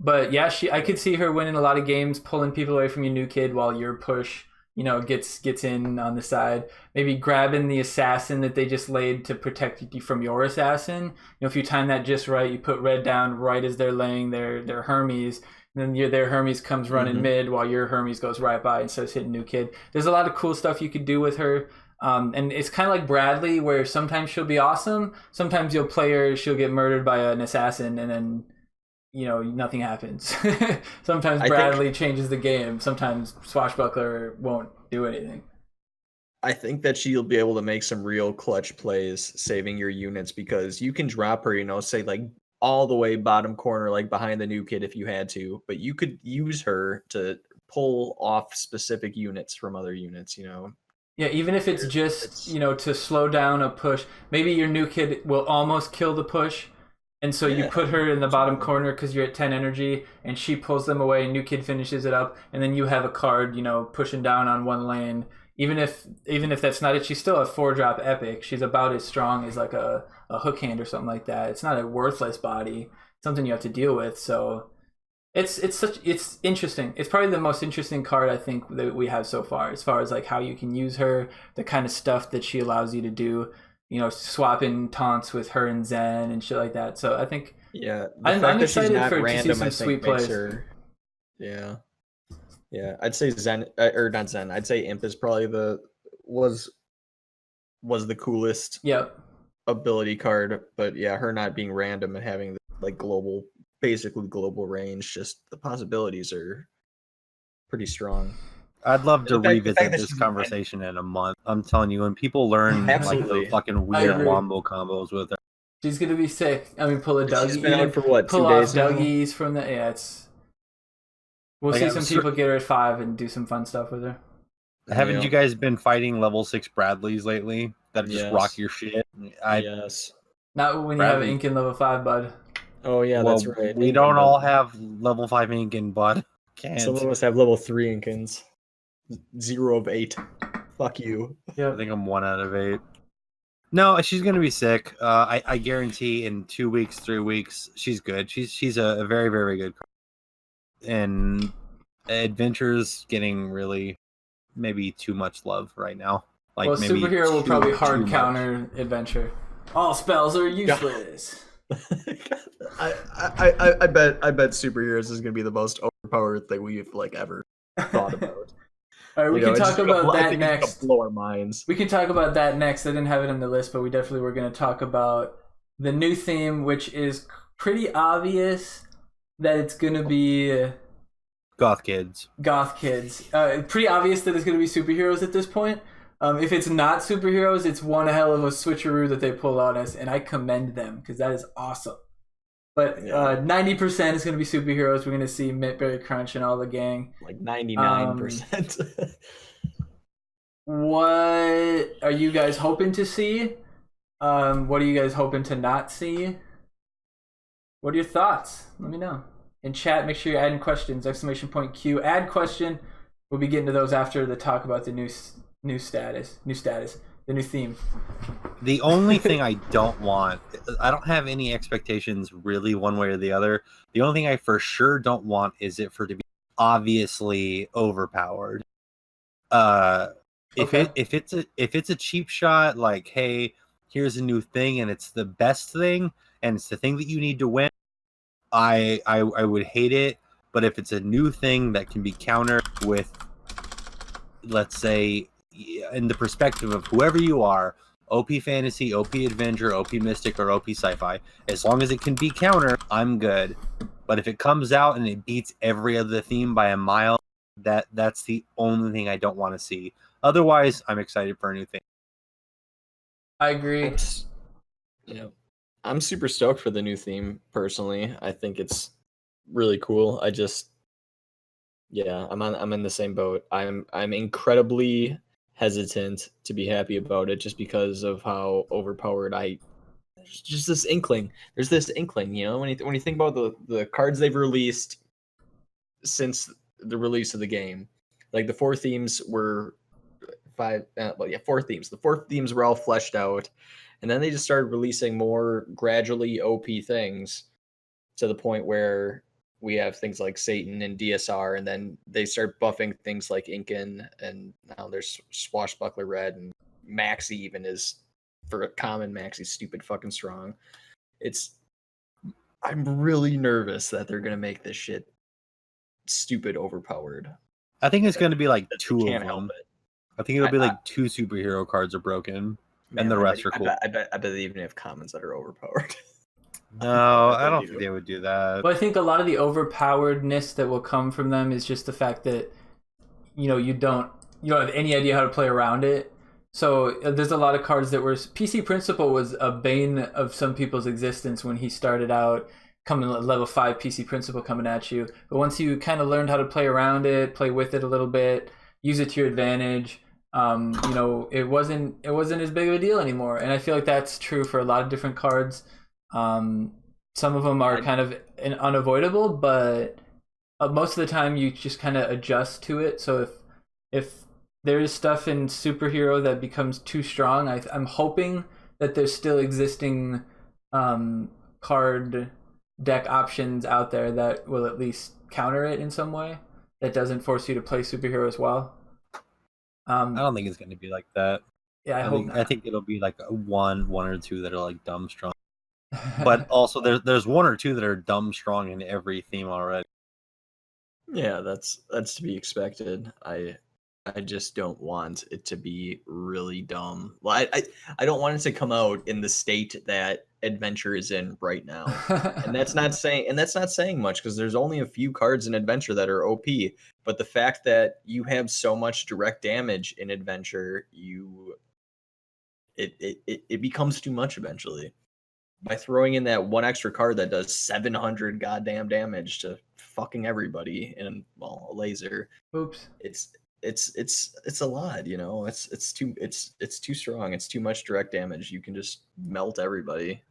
But yeah, I could see her winning a lot of games, pulling people away from your New Kid while your push, you know, gets in on the side. Maybe grabbing the assassin that they just laid to protect you from your assassin. You know, if you time that just right, you put red down right as they're laying their Hermes. And then their Hermes comes running mid while your Hermes goes right by and starts hitting New Kid. There's a lot of cool stuff you could do with her. And it's kind of like Bradley, where sometimes she'll be awesome. Sometimes you'll play her, she'll get murdered by an assassin, and then, you know, nothing happens. Sometimes Bradley changes the game. Sometimes Swashbuckler won't do anything. I think that she'll be able to make some real clutch plays saving your units, because you can drop her, you know, say like all the way bottom corner, like behind the New Kid if you had to, but you could use her to pull off specific units from other units, you know. Yeah, even if it's just, you know, to slow down a push. Maybe your New Kid will almost kill the push, And so you put her in the bottom corner because you're at 10 energy, and she pulls them away, and new kid finishes it up, and then you have a card, pushing down on one lane. Even if that's not it, she's still a 4-drop epic. She's about as strong as like a hook hand or something like that. It's not a worthless body. It's something you have to deal with. So it's interesting. It's probably the most interesting card I think that we have so far, as far as like how you can use her, the kind of stuff that she allows you to do. Swapping taunts with her and Zen and shit like that. So I think I'm excited to see some sweet plays. Yeah, I'd say Zen or not Zen. I'd say Imp is probably was the coolest ability card, but yeah, her not being random and having like basically global range, just the possibilities are pretty strong. I'd love to revisit this conversation in a month. I'm telling you, when people learn like the fucking weird wombo combos with her, she's gonna be sick. I mean, pull a Dougie. She's been out for what, 2 pull days off Dougies from the We'll see some people get her at 5 and do some fun stuff with her. Haven't you guys been fighting level 6 Bradleys lately that just rock your shit? Yes. Not when you have Incan level 5, bud. Oh yeah, that's right. We don't all have level 5 Incan, bud. Can't. Some of us have level 3 Incans. 0 of 8. Fuck you. Yeah, I think I'm 1 out of 8. No, she's gonna be sick. I guarantee in 2 weeks, 3 weeks, she's good. She's a very, very good card. And Adventure's getting really maybe too much love right now. Like, well, maybe Superhero will probably hard counter Adventure. All spells are useless. I bet Superheroes is gonna be the most overpowered thing we've like ever thought about. All right, we can talk about that next. Blow our minds. We can talk about that next. I didn't have it on the list, but we definitely were going to talk about the new theme, which is pretty obvious that it's going to be Goth Kids. Pretty obvious that it's going to be superheroes at this point. If it's not superheroes, it's one hell of a switcheroo that they pull on us, and I commend them because that is awesome. But 90% is going to be superheroes. We're going to see Mitberry Crunch and all the gang. Like 99%. What are you guys hoping to see? What are you guys hoping to not see? What are your thoughts? Let me know. In chat, make sure you're adding questions. ! Q. Add question. We'll be getting to those after the talk about the new status, the new theme. The only thing I don't want, I don't have any expectations really one way or the other. The only thing I for sure don't want is it for it to be obviously overpowered. If it's a cheap shot, like, hey, here's a new thing and it's the best thing and it's the thing that you need to win, I would hate it. But if it's a new thing that can be countered with, let's say, in the perspective of whoever you are, OP Fantasy, OP Adventure, OP Mystic, or OP Sci-Fi, as long as it can be countered, I'm good. But if it comes out and it beats every other theme by a mile, that's the only thing I don't want to see. Otherwise, I'm excited for a new thing. I agree. I'm super stoked for the new theme, personally. I think it's really cool. I'm in the same boat. I'm incredibly hesitant to be happy about it just because of how overpowered just this inkling. There's this inkling, when you think about the cards they've released since the release of the game. Like the 4 themes were 4 themes. The 4 themes were all fleshed out, and then they just started releasing more gradually OP things to the point where we have things like Satan and DSR, and then they start buffing things like Incan, and now there's Swashbuckler Red, and Maxi even is, for a common, Maxi's stupid fucking strong. I'm really nervous that they're going to make this shit stupid overpowered. I think it's going to be like 2 of them. I think it'll be like 2 superhero cards are broken, and the rest are cool. I bet they even have commons that are overpowered. No, I don't think they would do that. Well, I think a lot of the overpoweredness that will come from them is just the fact that you don't have any idea how to play around it. So there's a lot of cards that were PC Principal was a bane of some people's existence when he started out coming level 5 PC Principal coming at you. But once you kind of learned how to play around it, play with it a little bit, use it to your advantage, it wasn't as big of a deal anymore. And I feel like that's true for a lot of different cards. some of them are kind of unavoidable, but most of the time you just kind of adjust to it. So if there is stuff in superhero that becomes too strong, I'm hoping that there's still existing card deck options out there that will at least counter it in some way, that doesn't force you to play superhero as well. I don't think it's going to be like that. Yeah, I think it'll be like one or two that are like dumb strong. But also there's one or two that are dumb strong in every theme already. Yeah, that's to be expected. I just don't want it to be really dumb. Well, I don't want it to come out in the state that Adventure is in right now. And that's not saying much, because there's only a few cards in Adventure that are OP. But the fact that you have so much direct damage in Adventure, it becomes too much eventually. By throwing in that one extra card that does 700 goddamn damage to fucking everybody in a laser. Oops. It's a lot, you know. It's too strong. It's too much direct damage. You can just melt everybody.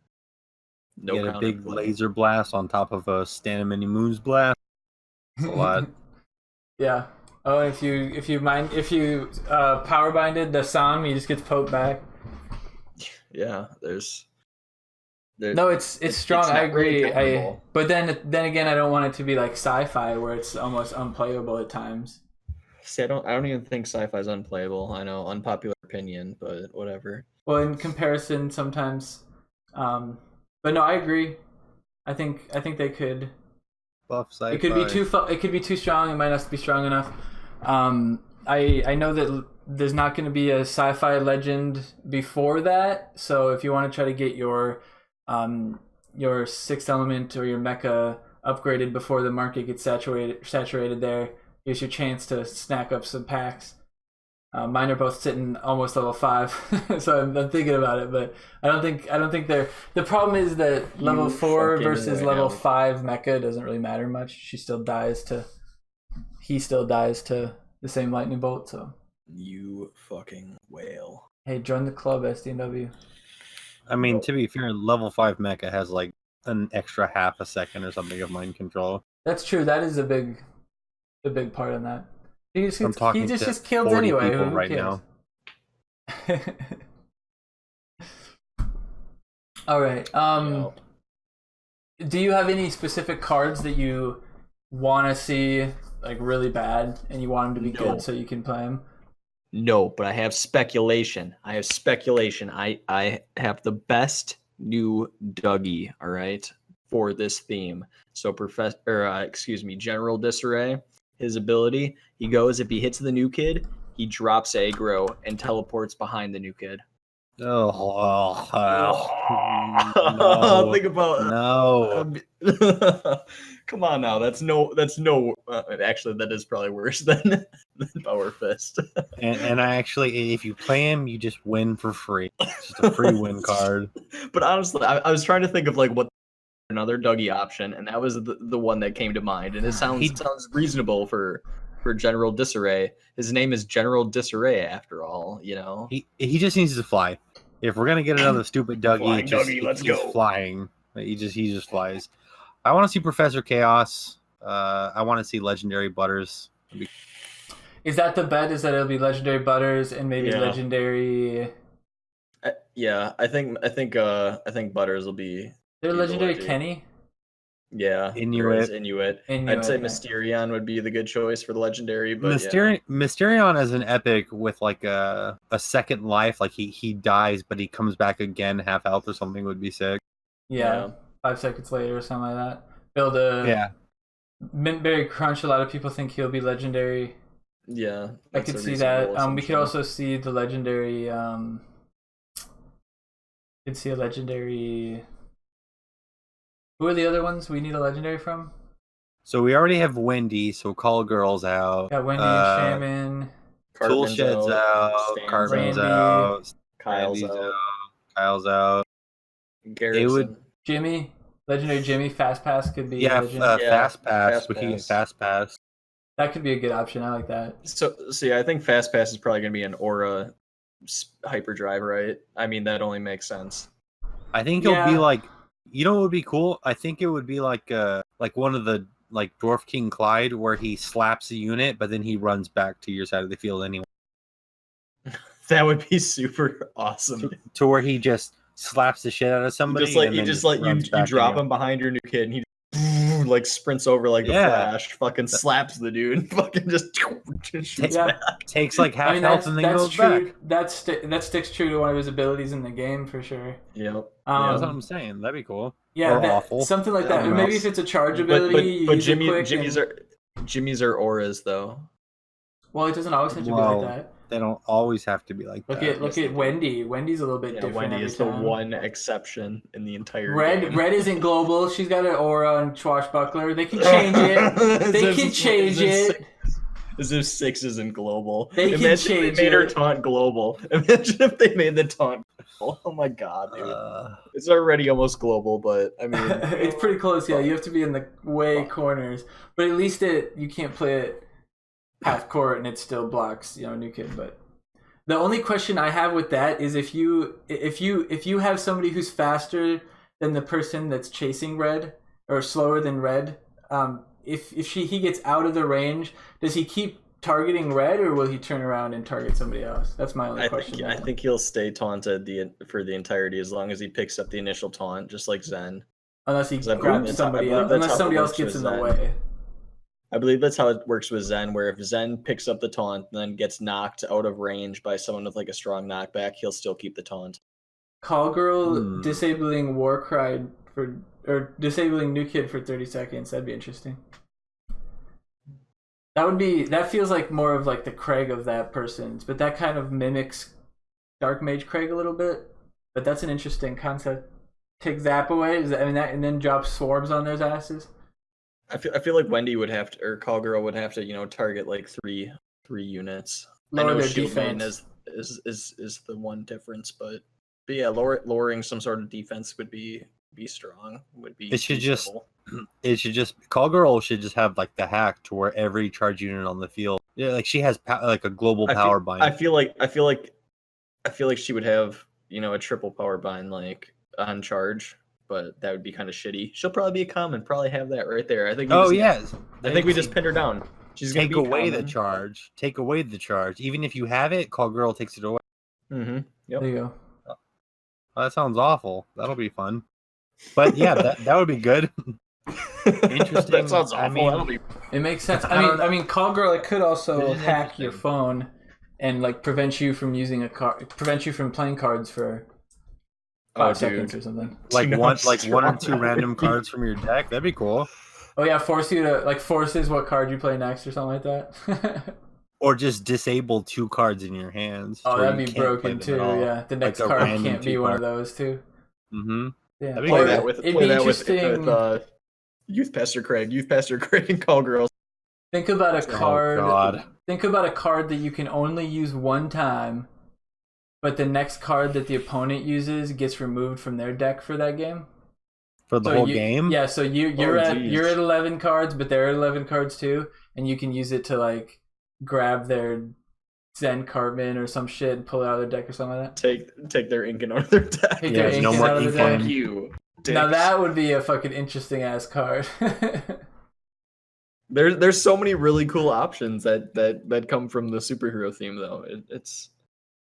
No, get a big laser blast on top of a Stand Many Moons blast. It's a lot. Yeah. Oh, if you power binded the Sam, he just gets poked back. Yeah, no, it's strong. I agree. But then again, I don't want it to be like sci-fi where it's almost unplayable at times. See, I don't even think sci-fi is unplayable. I know, unpopular opinion, but whatever. Well, in comparison, sometimes, but no, I agree. I think they could. Buff sci-fi. It could be too strong. It might not be strong enough. I know that there's not going to be a sci-fi legend before that. So if you want to try to get your sixth element or your mecha upgraded before the market gets saturated there, here's your chance to snack up some packs. Mine are both sitting almost level 5, so I'm thinking about it, but I don't think they're. The problem is that level 4 versus level 5 mecha doesn't really matter much. He still dies to the same lightning bolt. So you fucking whale. Hey, join the club, SDNW. I mean, to be fair, level 5 mecha has like an extra half a second or something of mind control. That's true. That is a big part in that. He just killed anyway. People right now. All right. Do you have any specific cards that you want to see like really bad, and you want them to be good so you can play them? No, but I have speculation. I have the best new Dougie, all right, for this theme. So General Disarray, his ability, he goes, if he hits the new kid, he drops aggro and teleports behind the new kid. No. Think about no. Come on now, that's no. Actually, that is probably worse than Power Fist. and I actually, if you play him, you just win for free. It's just a free win card. But honestly, I was trying to think of like what another Dougie option, and that was the one that came to mind. And it sounds reasonable for General Disarray. His name is General Disarray, after all. You know, he just needs to fly. If we're gonna get another stupid Dougie, let's go. Flying. He just flies. I want to see Professor Chaos. I want to see Legendary Butters. Is that the bet? Is that it'll be Legendary Butters and maybe Legendary? Yeah, I think Butters will be. They're Legendary Kenny. Yeah, Inuit. I'd say Mysterion would be the good choice for the Legendary. But Mysterion as an epic with like a second life, like he dies but he comes back again half health or something would be sick. Yeah. 5 seconds later or something like that. Build a Mintberry Crunch. A lot of people think he'll be legendary. Yeah, I could see that. We could also see the legendary. Could see a legendary. Who are the other ones we need a legendary from? So we already have Wendy. So Call Girls out. Got Wendy and Shaman. Toolshed's out. Cartman's out. Kyle's out. Garrison. Jimmy, legendary Jimmy, Fast Pass could be. Fast Pass. We can get Fast Pass. That could be a good option. I like that. So I think Fast Pass is probably going to be an Aura Hyperdrive, right? I mean, that only makes sense. I think he'll be like You know what would be cool? I think it would be like one of the like Dwarf King Clyde where he slaps a unit, but then he runs back to your side of the field anyway. That would be super awesome. To where he just slaps the shit out of somebody. You drop him behind your new kid, and he like sprints over like the Flash, fucking slaps the dude, fucking just shoots back. Takes like half health and then goes true. back. That sticks true to one of his abilities in the game for sure. Yep. That's what I'm saying. That'd be cool. Yeah, or awful. Something like that. Maybe if it's a charge ability, but Jimmy's are auras though. Well, it doesn't always have to be like that. They don't always have to be like that. Look at Wendy. Wendy's a little bit different. Wendy is the one exception in the entire game. Red isn't global. She's got an aura on Swashbuckler. They can change it. They can change it. As if 6 isn't global. They can change if they made her taunt global. Imagine if they made the taunt global. Oh my god, dude. It's already almost global, but I mean... it's pretty close, yeah. You have to be in the corners. But at least you can't play it half court and it still blocks, new kid. But the only question I have with that is if you have somebody who's faster than the person that's chasing red or slower than red, if he gets out of the range, does he keep targeting red or will he turn around and target somebody else? That's my only question. I think he'll stay taunted for the entirety as long as he picks up the initial taunt, just like Zen. Unless he grabs somebody else, unless somebody else gets in the way. I believe that's how it works with Zen, where if Zen picks up the taunt and then gets knocked out of range by someone with like a strong knockback, he'll still keep the taunt. Call girl disabling Warcry or disabling New Kid for 30 seconds. That'd be interesting. That feels like more of like the Craig of that person's, but that kind of mimics Dark Mage Craig a little bit. But that's an interesting concept. Take Zap away, and then drop swarms on their asses. I feel like Wendy would have to, or Call Girl would have to, target like three units. Lower I know their Shield defense. Main is the one difference, but yeah, lowering some sort of defense would be strong. It should just Call Girl should just have like the hack to where every charge unit on the field, like she has like a global power bind. I feel like she would have a triple power bind like on charge. But that would be kind of shitty. She'll probably be a common. Probably have that right there. I think. I think we just pinned her down. She's gonna take away the charge. Take away the charge. Even if you have it, Call Girl takes it away. Mm-hmm. Yep. There you go. Oh, that sounds awful. That'll be fun. But yeah, that would be good. Interesting. That sounds awful. It makes sense. I mean, Call Girl. It could also hack your phone and like prevent you from playing cards for 5 seconds or something. Like one or two random cards from your deck. That'd be cool. Oh yeah, forces what card you play next or something like that. Or just disable 2 cards in your hands. Oh, that'd be broken too. Yeah, the next card can't be one of those too. Mm-hmm. Yeah, play that with Youth Pastor Craig, and Call Girls. Think about a card. Oh, God. Think about a card that you can only use one time. But the next card that the opponent uses gets removed from their deck for that game. For the whole game? Yeah, so you're at 11 cards, but they're at 11 cards too, and you can use it to like grab their Zen Cartman or some shit and pull it out of their deck or something like that. Take their Incan out of their deck. No more Incan. Fuck you. Dicks. Now that would be a fucking interesting ass card. There's so many really cool options that come from the superhero theme though. It's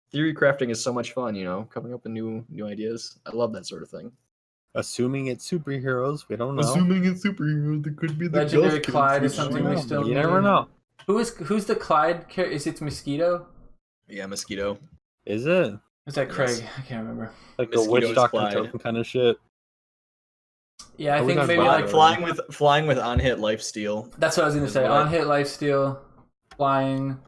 theory crafting is so much fun, coming up with new ideas. I love that sort of thing. Assuming it's superheroes, we don't know. Assuming it's superheroes, it could be the Legendary Clyde is something we still You never know. Who's the Clyde? Is it Mosquito? Yeah, Mosquito. Is it? Is that Craig? I can't remember. Like the witch doctor token kind of shit. Yeah, I think maybe like flying with on hit lifesteal. That's what I was gonna say. On hit lifesteal, flying.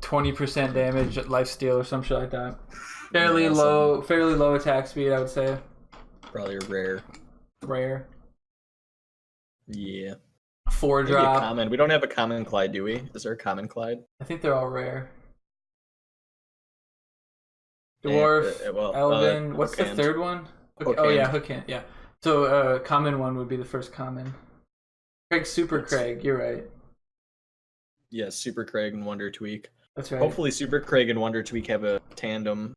20% damage at lifesteal or some shit like that. Fairly low attack speed, I would say. Probably rare. Yeah. 4-drop. Common. We don't have a common Clyde, do we? Is there a common Clyde? I think they're all rare. Dwarf, Elven. What's the third one? Oh yeah, Hookhand. Yeah. So common one would be the first common. Craig. You're right. Yes, Super Craig and Wonder Tweak. That's right. Hopefully Super Craig and Wonder Tweak have a tandem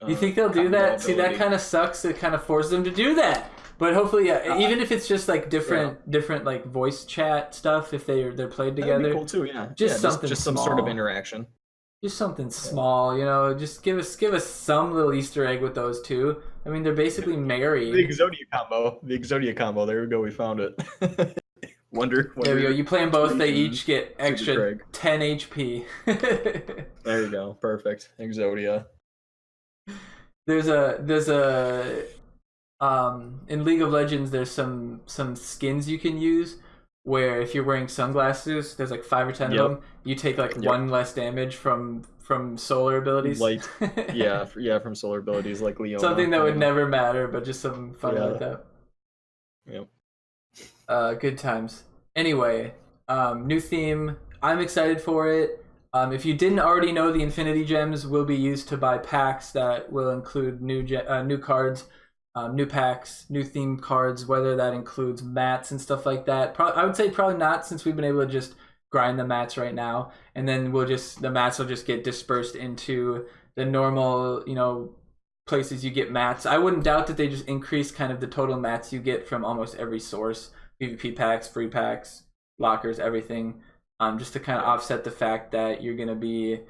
You think they'll do combo that? See, that ability. kind of sucks. It kind of forces them to do that. But hopefully, yeah, even if it's just like different like voice chat stuff, if they're played together, That'd be cool too. Yeah, Just yeah, something just some sort of small. interaction. just something small, you know. Just give us some little Easter egg with those two. I mean, they're basically The married. Exodia combo. The Exodia combo. There we go. We found it. Wonder. There we go. You play them both. They Tweet and each get extra Craig. 10 HP. There you go. Perfect. Exodia. there's a in League of Legends there's some skins you can use where if you're wearing sunglasses, there's like 5 or 10 Yep. of them, you take like Yep. 1 less damage from solar abilities. Light. Yeah, from solar abilities like Leona. Something that would never matter, but just something fun Yeah. like that. Yep. Good times. Anyway, new theme. I'm excited for it. If you didn't already know, the Infinity Gems will be used to buy packs that will include new cards, new packs, new theme cards, whether that includes mats and stuff like that. I would say probably not, since we've been able to just grind the mats right now, and then the mats will just get dispersed into the normal, places you get mats. I wouldn't doubt that they just increase kind of the total mats you get from almost every source. PvP packs, free packs, lockers, everything. Just to kind of offset the fact that you're gonna be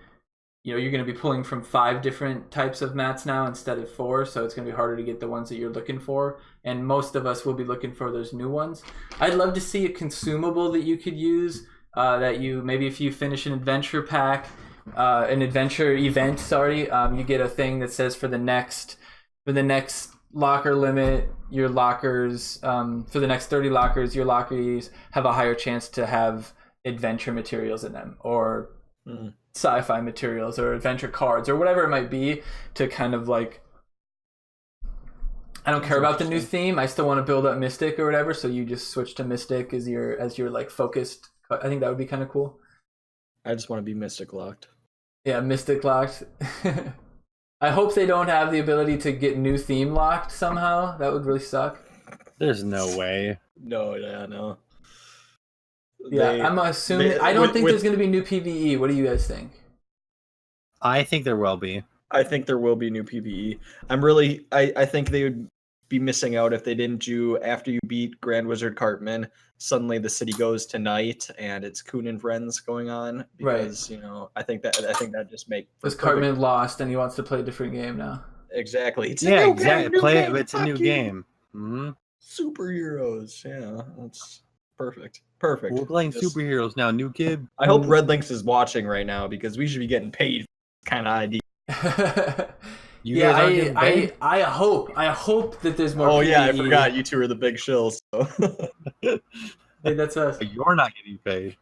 pulling from 5 different types of mats now instead of 4, so it's gonna be harder to get the ones that you're looking for. And most of us will be looking for those new ones. I'd love to see a consumable that you could use. That you maybe if you finish an adventure pack, an adventure event, you get a thing that says for the next locker limit, your lockers, for the next 30 lockers, your lockers have a higher chance to have adventure materials in them, or sci-fi materials, or adventure cards, or whatever it might be, to kind of like, I don't care about the new theme, I still want to build up Mystic or whatever, so you just switch to Mystic as your like focused. I think that would be kind of cool. I just want to be Mystic locked. Yeah, Mystic locked. I hope they don't have the ability to get new theme locked somehow. That would really suck. There's no way. No, yeah, no. Yeah, I'm assuming. I don't think there's going to be new PvE. What do you guys think? I think there will be. I think there will be new PvE. I think they would be missing out if they didn't do, after you beat Grand Wizard Cartman, suddenly the city goes to night and it's Coon and Friends going on. Because, I think that just makes... Because Cartman lost and he wants to play a different game now. Exactly. Exactly. Play it, but it's a new game. Mm-hmm. Superheroes. Yeah, that's perfect. Perfect. We're playing superheroes now, new kid. I hope Red Lynx is watching right now, because we should be getting paid for this kind of idea. I hope that there's more. Oh PvE. yeah, I forgot you two are the big shills. So. Hey, that's us. You're not getting paid.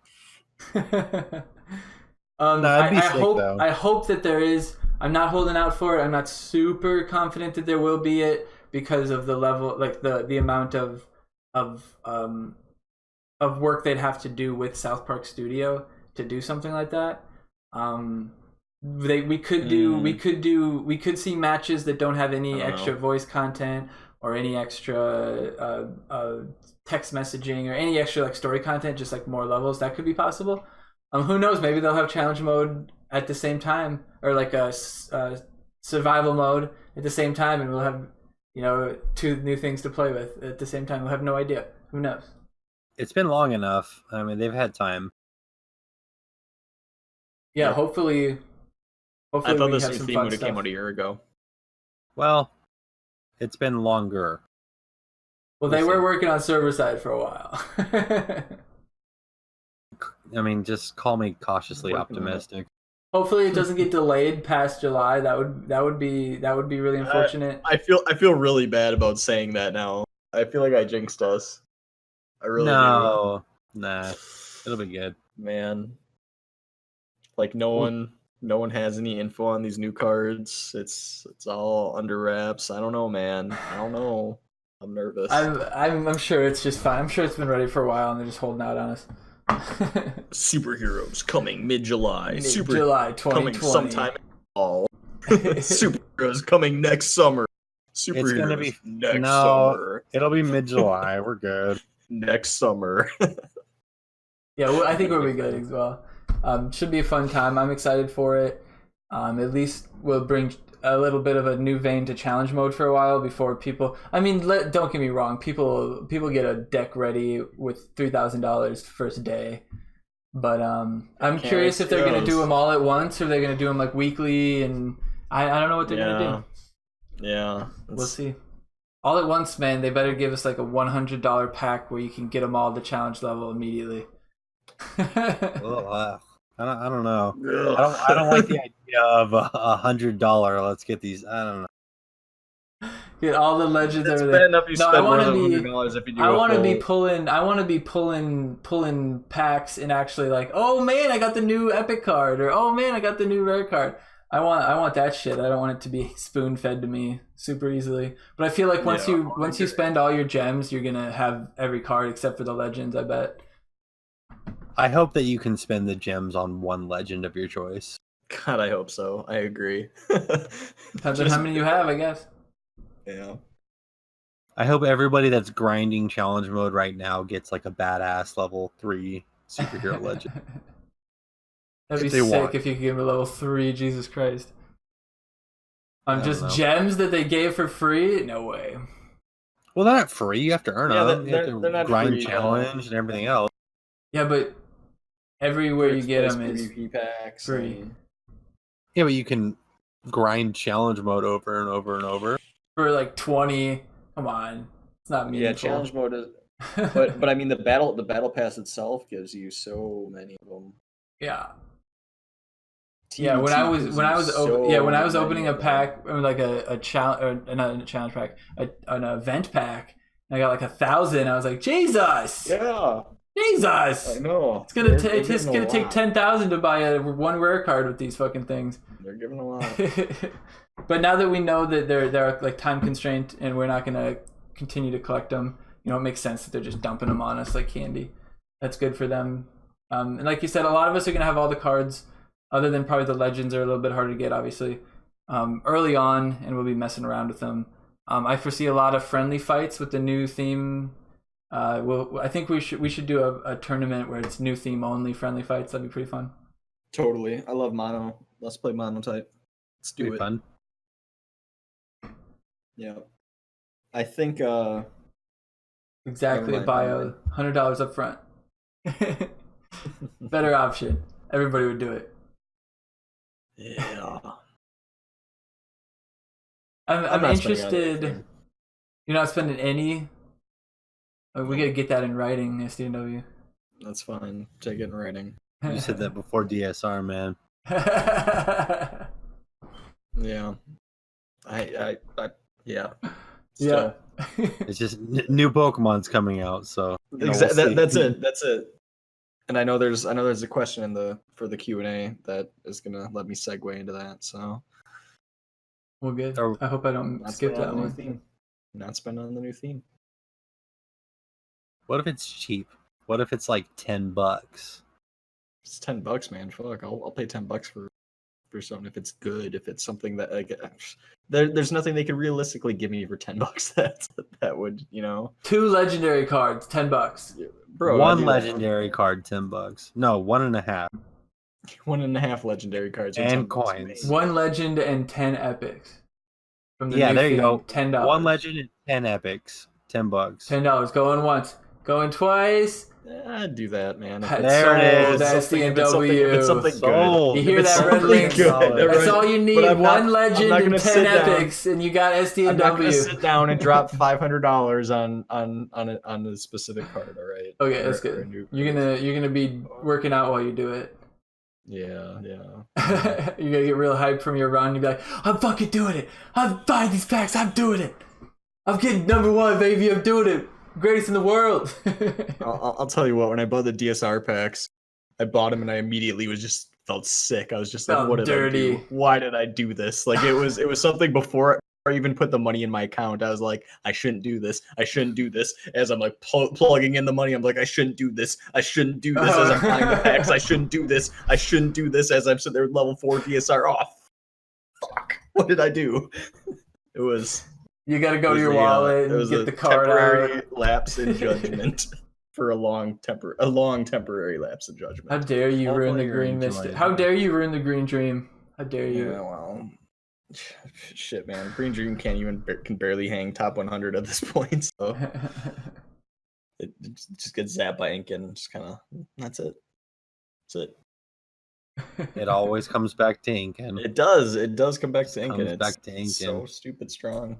I hope that there is. I'm not holding out for it. I'm not super confident that there will be it, because of the level, like the amount of work they'd have to do with South Park Studio to do something like that. We could see matches that don't have any extra voice content or any extra text messaging or any extra like story content, just like more levels. That could be possible. Who knows? Maybe they'll have challenge mode at the same time, or like a survival mode at the same time, and we'll have 2 new things to play with at the same time. We'll have no idea. Who knows? It's been long enough. I mean, they've had time. Yeah, hopefully. I thought this new theme would have came out a year ago. Well, it's been longer. Well, they were working on server side for a while. I mean, just call me cautiously optimistic. Hopefully, it doesn't get delayed past July. That would be really unfortunate. I feel really bad about saying that now. I feel like I jinxed us. I really do. Nah, it'll be good, man. Like no one has any info on these new cards. It's all under wraps. I don't know, man. I don't know. I'm nervous. I'm sure it's just fine. I'm sure it's been ready for a while and they're just holding out on us. Superheroes coming mid-July. July 2020. Coming sometime in fall. Superheroes coming next summer. Superheroes it's gonna be next summer. It'll be mid-July. We're good. Next summer. Yeah, well, I think we'll be good as well. Should be a fun time. I'm excited for it. At least we'll bring a little bit of a new vein to challenge mode for a while before people. I mean, don't get me wrong. People get a deck ready with $3,000 first day, but I'm curious if they're gonna do them all at once or they're gonna do them like weekly, and I don't know what they're gonna do. Yeah, we'll see. All at once, man. They better give us like a $100 pack where you can get them all the challenge level immediately. Well, I don't know. I don't like the idea of $100. Let's get these. I don't know. Get all the legends. It's everything. bad enough you spend more than $100 if you do. I want to be pulling packs and actually like, oh man, I got the new epic card, or oh man, I got the new rare card. I want that shit. I don't want it to be spoon fed to me super easily. But I feel like once you spend all your gems, you're gonna have every card except for the legends. I bet. I hope that you can spend the gems on one legend of your choice. God, I hope so. I agree. Depends on how many you have, I guess. Yeah. I hope everybody that's grinding challenge mode right now gets like a badass level 3 superhero legend. That'd be sick if you could give me level 3, Jesus Christ. On just gems that they gave for free? No way. Well, they're not free. You have to earn them. They're not grind free, challenge and everything else. Yeah, but everywhere you get them is PvP packs free. Yeah, but you can grind challenge mode over and over and over. For like 20. Come on. It's not meaningful. Yeah, challenge mode is... but I mean the battle pass itself gives you so many of them. Yeah. Yeah, when I was opening a pack, or like a challenge, or not a challenge pack, an event pack, and I got like 1,000. I was like, Jesus! Yeah, Jesus! I know. It's gonna take 10,000 to buy one rare card with these fucking things. They're giving a lot. But now that we know that they're like time constrained and we're not gonna continue to collect them, you know, it makes sense that they're just dumping them on us like candy. That's good for them. And like you said, a lot of us are gonna have all the cards. Other than probably the legends are a little bit harder to get, obviously, early on, and we'll be messing around with them. I foresee a lot of friendly fights with the new theme. I think we should do a tournament where it's new theme only friendly fights. That'd be pretty fun. Totally, I love mono. Let's play mono type. Let's do it. Fun. Yeah, I think. Exactly. Buy $100 up front. Better option. Everybody would do it. Yeah. I'm interested. You're not spending any? We gotta get that in writing, SDNW. That's fine. Take it in writing. You said that before DSR, man. Yeah. I yeah. Yeah. It's just new Pokemon's coming out, so exactly. That's it. And I know there's a question for the Q&A that is gonna let me segue into that. So, well, good. I hope I don't skip that one. Theme. Not spend on the new theme. What if it's cheap? What if it's like $10? It's $10, man. Fuck, I'll pay $10 for something if it's good. If it's something that like, there's nothing they could realistically give me for $10 that would, you know. 2 legendary cards, $10. Yeah. Bro, one legendary card, $10. No, 1.5. 1.5 legendary cards and coins. 1 legend and 10 epics. From the there you go. $10. 1 legend and 10 epics. $10. $10. Going once. Going twice. I'd do that, man. There it is. That's SDNW. It's something good. You hear that, Red Link? That's all you need. 1 legend and 10 epics, and you got SDNW. I'm not gonna sit down and drop $500 on a specific card. All right. Okay, that's good. You're gonna be working out while you do it. Yeah. You're gonna get real hyped from your run. You'll be like, I'm fucking doing it. I'm buying these packs. I'm doing it. I'm getting #1, baby. I'm doing it. Greatest in the world. I'll tell you what, when I bought the DSR packs, I bought them and I immediately felt sick. I was just like, what did I do? Why did I do this? Like it was something before I even put the money in my account. I was like, I shouldn't do this. I shouldn't do this. As I'm like plugging in the money, I'm like, I shouldn't do this. I shouldn't do this as I'm buying the packs. I shouldn't do this. I shouldn't do this as I'm sitting there with level 4 DSR off. Fuck. What did I do? It was... You got to go to your wallet and get the card out. Lapse in judgment for a long temporary lapse in judgment. How dare you ruin the green mystic? How dare you ruin the green dream? How dare you? Yeah, well, Shit, man. Green Dream can barely hang top 100 at this point, so it just gets zapped by Incan. Just kind of that's it. That's it. It always comes back to Incan. It does. It does come back to Incan. Comes back to It's Incan. so stupid strong.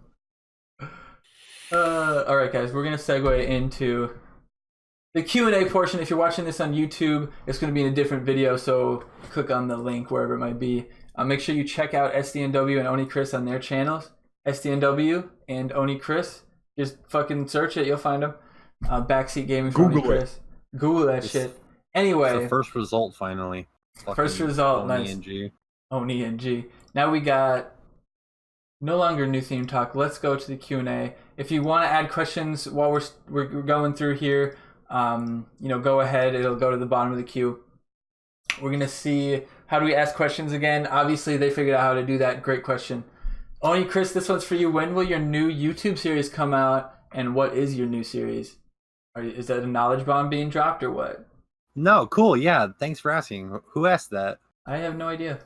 All right, guys, we're gonna segue into the Q&A portion. If you're watching this on YouTube, it's gonna be in a different video, so click on the link wherever it might be. Make sure you check out SDNW and OniChris on their channels. SDNW and OniChris. Just fucking search it, you'll find them. Backseat Gaming for Google OniChris. Google that shit. Anyway, It's the first result finally. first result, Oni nice. and G. Oni and G. Now we got no longer new theme talk. Let's go to the Q&A. If you want to add questions while we're going through here, go ahead. It'll go to the bottom of the queue. We're gonna see how do we ask questions again. Obviously, they figured out how to do that. Great question. OniChris, this one's for you. When will your new YouTube series come out, and what is your new series? Is that a knowledge bomb being dropped or what? No, cool. Yeah, thanks for asking. Who asked that? I have no idea.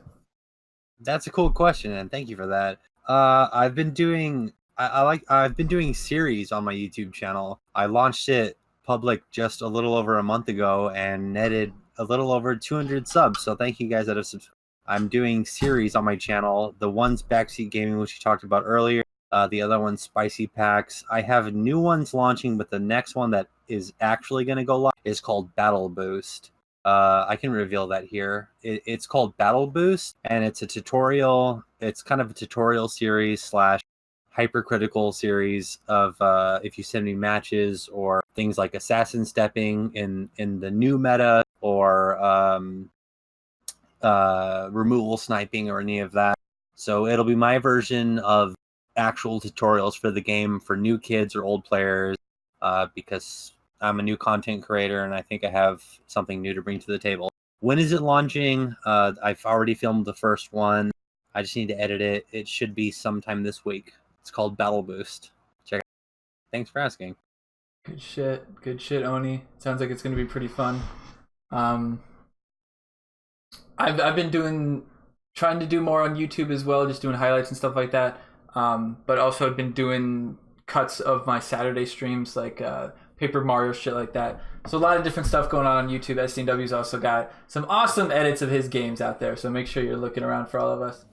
That's a cool question, and thank you for that. I've been doing I've been doing series on my YouTube channel. I launched it public just a little over a month ago and netted a little over 200 subs. So thank you guys that have subscribed. I'm doing series on my channel. The one's Backseat Gaming, which you talked about earlier. The other one's Spicy Packs. I have new ones launching, but the next one that is actually going to go live is called Battle Boost. I can reveal that here. It's called Battle Boost, and it's a tutorial. It's kind of a tutorial series slash hypercritical series of if you send me matches or things like assassin stepping in the new meta or removal sniping or any of that. So it'll be my version of actual tutorials for the game for new kids or old players because I'm a new content creator and I think I have something new to bring to the table. When is it launching? I've already filmed the first one. I just need to edit it. It should be sometime this week. It's called Battle Boost. Check it out. Thanks for asking. Good shit, Oni. Sounds like it's gonna be pretty fun. I've been trying to do more on YouTube as well, just doing highlights and stuff like that. But also I've been doing cuts of my Saturday streams, like Paper Mario, shit like that. So a lot of different stuff going on YouTube. SDNW's also got some awesome edits of his games out there, so make sure you're looking around for all of us.